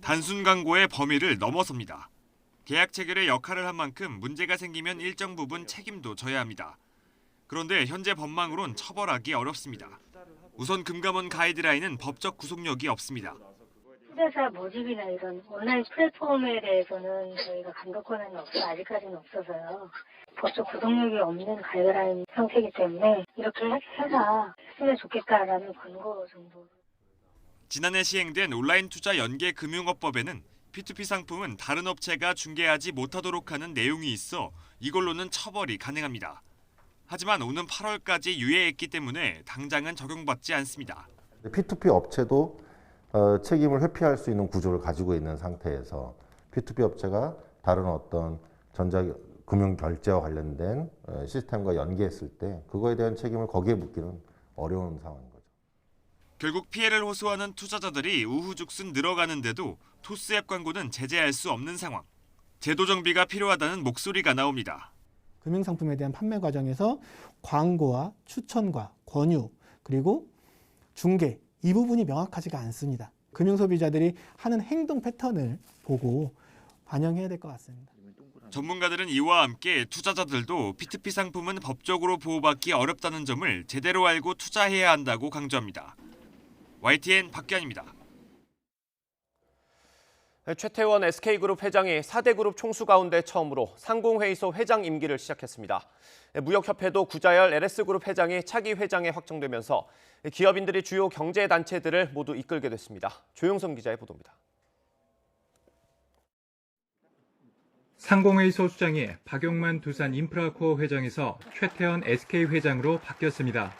단순 광고의 범위를 넘어섭니다. 계약 체결의 역할을 한 만큼 문제가 생기면 일정 부분 책임도 져야 합니다. 그런데 현재 법망으론 처벌하기 어렵습니다. 우선 금감원 가이드라인은 법적 구속력이 없습니다. 투자자 모집이나 이런 온라인 플랫폼에 대해서는 저희가 감독권은 아직까지는 없어서요. 법적 구속력이 없는 가이드라인 형태이기 때문에 이렇게 해서 했으면 좋겠다라는 권고 정도. 지난해 시행된 온라인 투자 연계 금융업법에는 P2P 상품은 다른 업체가 중개하지 못하도록 하는 내용이 있어 이걸로는 처벌이 가능합니다. 하지만 오는 8월까지 유예했기 때문에 당장은 적용받지 않습니다. P2P 업체도 책임을 회피할 수 있는 구조를 가지고 있는 상태에서 P2P 업체가 다른 어떤 전자금융결제와 관련된 시스템과 연계했을 때 그거에 대한 책임을 거기에 묻기는 어려운 상황인 거죠. 결국 피해를 호소하는 투자자들이 우후죽순 늘어가는데도 토스 앱 광고는 제재할 수 없는 상황. 제도 정비가 필요하다는 목소리가 나옵니다. 금융상품에 대한 판매 과정에서 광고와 추천과 권유 그리고 중개 이 부분이 명확하지가 않습니다. 금융소비자들이 하는 행동 패턴을 보고 반영해야 될 것 같습니다. 전문가들은 이와 함께 투자자들도 P2P 상품은 법적으로 보호받기 어렵다는 점을 제대로 알고 투자해야 한다고 강조합니다. YTN 박기환입니다. 최태원 SK그룹 회장이 4대 그룹 총수 가운데 처음으로 상공회의소 회장 임기를 시작했습니다. 무역협회도 구자열 LS그룹 회장이 차기 회장에 확정되면서 기업인들이 주요 경제단체들을 모두 이끌게 됐습니다. 조용선 기자의 보도입니다. 상공회의소 수장이 박용만 두산 인프라코어 회장에서 최태원 SK 회장으로 바뀌었습니다.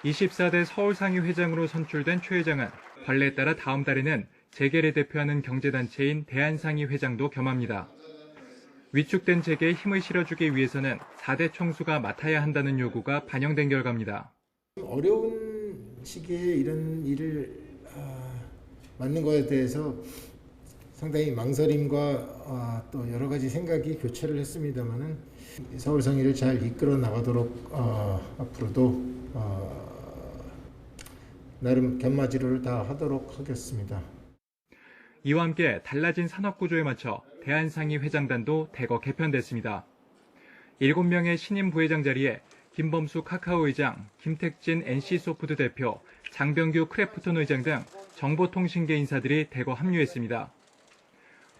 24대 서울상위 회장으로 선출된 최 회장은 관례에 따라 다음 달에는 재계를 대표하는 경제단체인 대한상위 회장도 겸합니다. 위축된 재계에 힘을 실어주기 위해서는 4대 총수가 맡아야 한다는 요구가 반영된 결과입니다. 어려운 시기에 이런 일을 맡는 것에 대해서 상당히 망설임과 또 여러 가지 생각이 교차를 했습니다만은 서울상위를 잘 이끌어 나가도록 앞으로도 나름 견마지로를 다 하도록 하겠습니다. 이와 함께 달라진 산업구조에 맞춰 대한상위 회장단도 대거 개편됐습니다. 7명의 신임 부회장 자리에 김범수 카카오 의장, 김택진 NC소프트 대표, 장병규 크래프톤 의장 등 정보통신계 인사들이 대거 합류했습니다.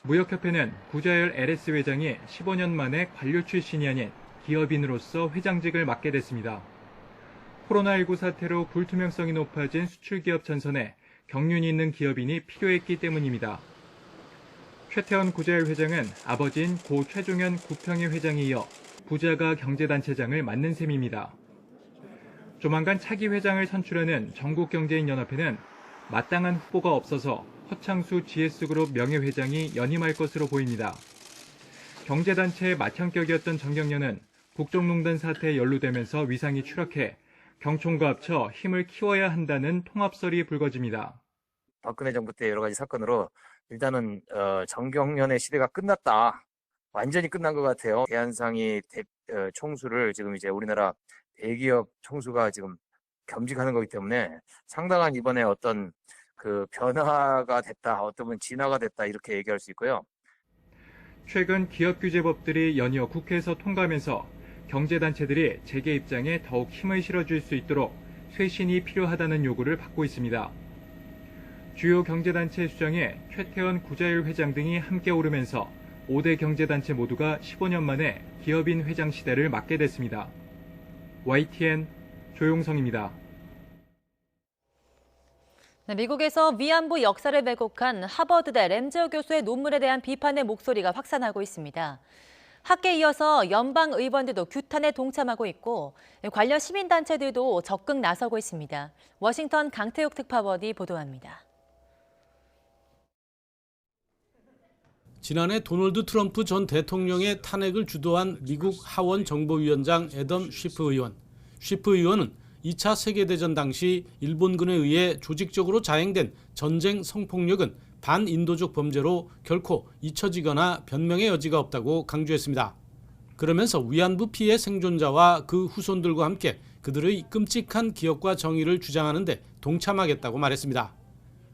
무역협회는 구자열 LS 회장이 15년 만에 관료 출신이 아닌 기업인으로서 회장직을 맡게 됐습니다. 코로나19 사태로 불투명성이 높아진 수출기업 전선에 경륜이 있는 기업인이 필요했기 때문입니다. 최태원 구자열 회장은 아버지인 고 최종현 구평의 회장에 이어 부자가 경제단체장을 맡는 셈입니다. 조만간 차기 회장을 선출하는 전국경제인연합회는 마땅한 후보가 없어서 허창수 GS그룹 명예회장이 연임할 것으로 보입니다. 경제단체의 맏형격이었던 정경련은 국정농단 사태에 연루되면서 위상이 추락해 경총과 합쳐 힘을 키워야 한다는 통합설이 불거집니다. 박근혜 정부 때 여러 가지 사건으로 일단은 정경련의 시대가 끝났다. 완전히 끝난 것 같아요. 대한상위 총수를 지금 이제 우리나라 대기업 총수가 지금 겸직하는 거기 때문에 상당한 이번에 어떤 그 변화가 됐다, 어떤 진화가 됐다 이렇게 얘기할 수 있고요. 최근 기업규제법들이 연이어 국회에서 통과하면서 경제단체들이 재계 입장에 더욱 힘을 실어줄 수 있도록 쇄신이 필요하다는 요구를 받고 있습니다. 주요 경제단체 수장에 최태원 구자열 회장 등이 함께 오르면서 5대 경제단체 모두가 15년 만에 기업인 회장 시대를 맞게 됐습니다. YTN 조용성입니다. 미국에서 위안부 역사를 왜곡한 하버드대 램저 교수의 논문에 대한 비판의 목소리가 확산하고 있습니다. 학계에 이어서 연방 의원들도 규탄에 동참하고 있고 관련 시민단체들도 적극 나서고 있습니다. 워싱턴 강태욱 특파원이 보도합니다. 지난해 도널드 트럼프 전 대통령의 탄핵을 주도한 미국 하원 정보위원장 애덤 쉬프 의원. 쉬프 의원은 2차 세계대전 당시 일본군에 의해 조직적으로 자행된 전쟁 성폭력은 반인도적 범죄로 결코 잊혀지거나 변명의 여지가 없다고 강조했습니다. 그러면서 위안부 피해 생존자와 그 후손들과 함께 그들의 끔찍한 기억과 정의를 주장하는 데 동참하겠다고 말했습니다.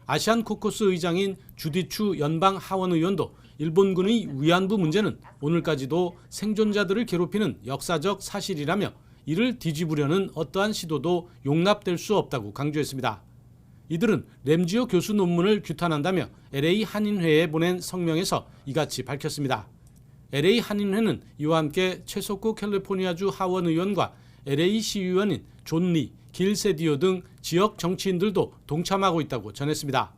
아시안 코커스 의장인 주디추 연방 하원 의원도 일본군의 위안부 문제는 오늘까지도 생존자들을 괴롭히는 역사적 사실이라며 이를 뒤집으려는 어떠한 시도도 용납될 수 없다고 강조했습니다. 이들은 램지오 교수 논문을 규탄한다며 LA 한인회에 보낸 성명에서 이같이 밝혔습니다. LA 한인회는 이와 함께 최석구 캘리포니아주 하원 의원과 LA 시의원인 존 리, 길 세디오 등 지역 정치인들도 동참하고 있다고 전했습니다.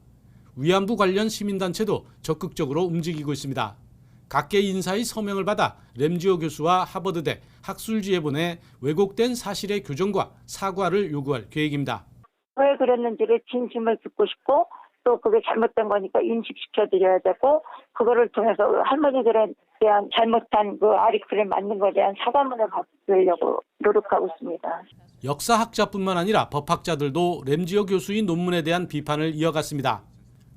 위안부 관련 시민단체도 적극적으로 움직이고 있습니다. 각계 인사의 서명을 받아 램지오 교수와 하버드대 학술지에 보내 왜곡된 사실의 교정과 사과를 요구할 계획입니다. 왜 그랬는지를 진심을 듣고 싶고 또 그게 잘못된 거니까 인식시켜드려야 되고 그거를 통해서 할머니들에 대한 잘못한 그 아리크를 만든 것에 대한 사과문을 받으려고 노력하고 있습니다. 역사학자뿐만 아니라 법학자들도 램지오 교수의 논문에 대한 비판을 이어갔습니다.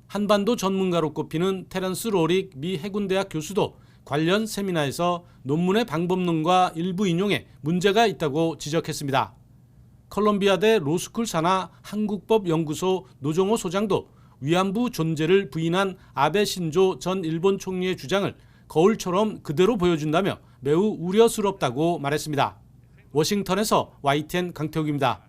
한반도 전문가로 꼽히는 테런스 로릭 미 해군대학 교수도 관련 세미나에서 논문의 방법론과 일부 인용에 문제가 있다고 지적했습니다. 컬럼비아대 로스쿨 산하 한국법연구소 노종호 소장도 위안부 존재를 부인한 아베 신조 전 일본 총리의 주장을 거울처럼 그대로 보여준다며 매우 우려스럽다고 말했습니다. 워싱턴에서 YTN 강태욱입니다.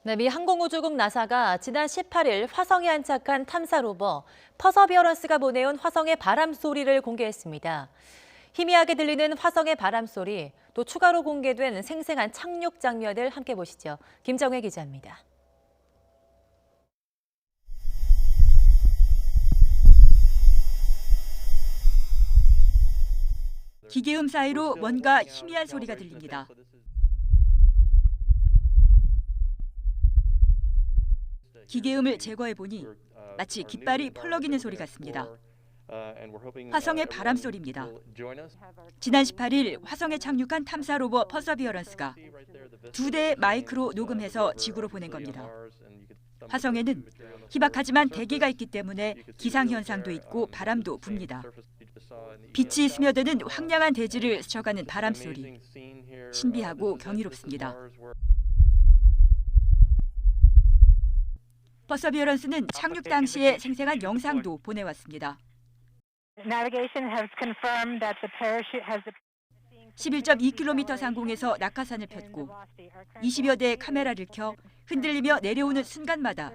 네, 미 항공우주국 나사가 지난 18일 화성에 안착한 탐사 로버 퍼서비어런스가 보내온 화성의 바람 소리를 공개했습니다. 희미하게 들리는 화성의 바람 소리, 또 추가로 공개된 생생한 착륙 장면을 함께 보시죠. 김정혜 기자입니다. 기계음 사이로 뭔가 희미한 소리가 들립니다. 기계음을 제거해보니 마치 깃발이 펄럭이는 소리 같습니다. 화성의 바람 소리입니다. 지난 18일 화성에 착륙한 탐사 로버 퍼서비어런스가 2대의 마이크로 녹음해서 지구로 보낸 겁니다. 화성에는 희박하지만 대기가 있기 때문에 기상현상도 있고 바람도 붑니다. 빛이 스며드는 황량한 대지를 스쳐가는 바람 소리. 신비하고 경이롭습니다. 퍼서비어런스는 착륙 당시의 생생한 영상도 보내왔습니다. 11.2km 상공에서 낙하산을 폈고 20여 대의 카메라를 켜 흔들리며 내려오는 순간마다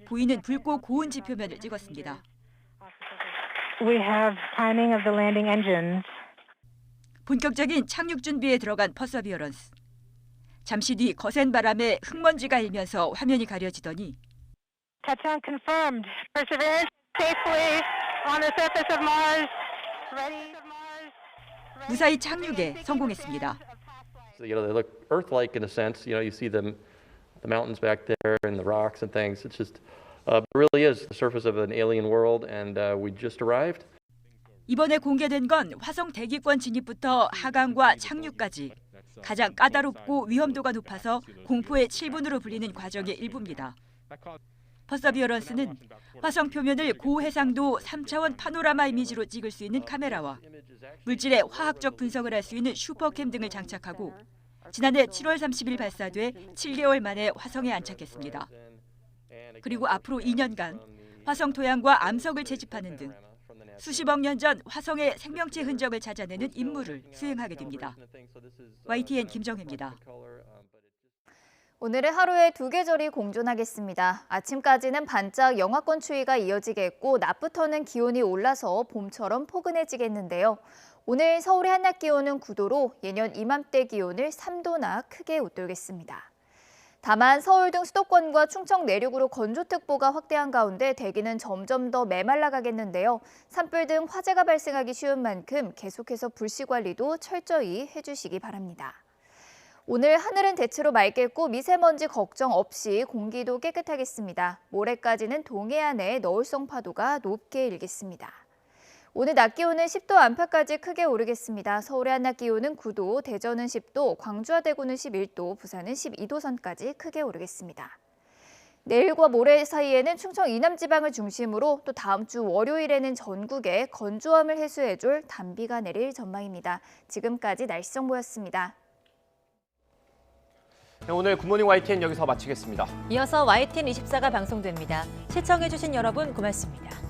보이는 붉고 고운 지표면을 찍었습니다. 본격적인 착륙 준비에 들어간 퍼서비어런스. 잠시 뒤 거센 바람에 흙먼지가 일면서 화면이 가려지더니 Touchdown confirmed. Perseverance safely on the surface of Mars. Ready. 무사히 착륙에 성공했습니다. They look Earth-like in a sense. You see the mountains back there and the rocks and things. It's just it really is the surface of an alien world, and we just arrived. 이번에 공개된 건 화성 대기권 진입부터 하강과 착륙까지 가장 까다롭고 위험도가 높아서 공포의 7분으로 불리는 과정의 일부입니다. 퍼서비어런스는 화성 표면을 고해상도 3차원 파노라마 이미지로 찍을 수 있는 카메라와 물질의 화학적 분석을 할 수 있는 슈퍼캠 등을 장착하고 지난해 7월 30일 발사돼 7개월 만에 화성에 안착했습니다. 그리고 앞으로 2년간 화성 토양과 암석을 채집하는 등 수십억 년 전 화성의 생명체 흔적을 찾아내는 임무를 수행하게 됩니다. YTN 김정혜입니다. 오늘은 하루에 2계절이 공존하겠습니다. 아침까지는 반짝 영하권 추위가 이어지겠고 낮부터는 기온이 올라서 봄처럼 포근해지겠는데요. 오늘 서울의 한낮 기온은 9도로 예년 이맘때 기온을 3도나 크게 웃돌겠습니다. 다만 서울 등 수도권과 충청 내륙으로 건조특보가 확대한 가운데 대기는 점점 더 메말라가겠는데요. 산불 등 화재가 발생하기 쉬운 만큼 계속해서 불씨 관리도 철저히 해주시기 바랍니다. 오늘 하늘은 대체로 맑겠고 미세먼지 걱정 없이 공기도 깨끗하겠습니다. 모레까지는 동해안에 너울성 파도가 높게 일겠습니다. 오늘 낮 기온은 10도 안팎까지 크게 오르겠습니다. 서울의 한낮 기온은 9도, 대전은 10도, 광주와 대구는 11도, 부산은 12도 선까지 크게 오르겠습니다. 내일과 모레 사이에는 충청 이남 지방을 중심으로 또 다음 주 월요일에는 전국에 건조함을 해소해줄 단비가 내릴 전망입니다. 지금까지 날씨 정보였습니다. 오늘 굿모닝 YTN 여기서 마치겠습니다. 이어서 YTN 24가 방송됩니다. 시청해주신 여러분 고맙습니다.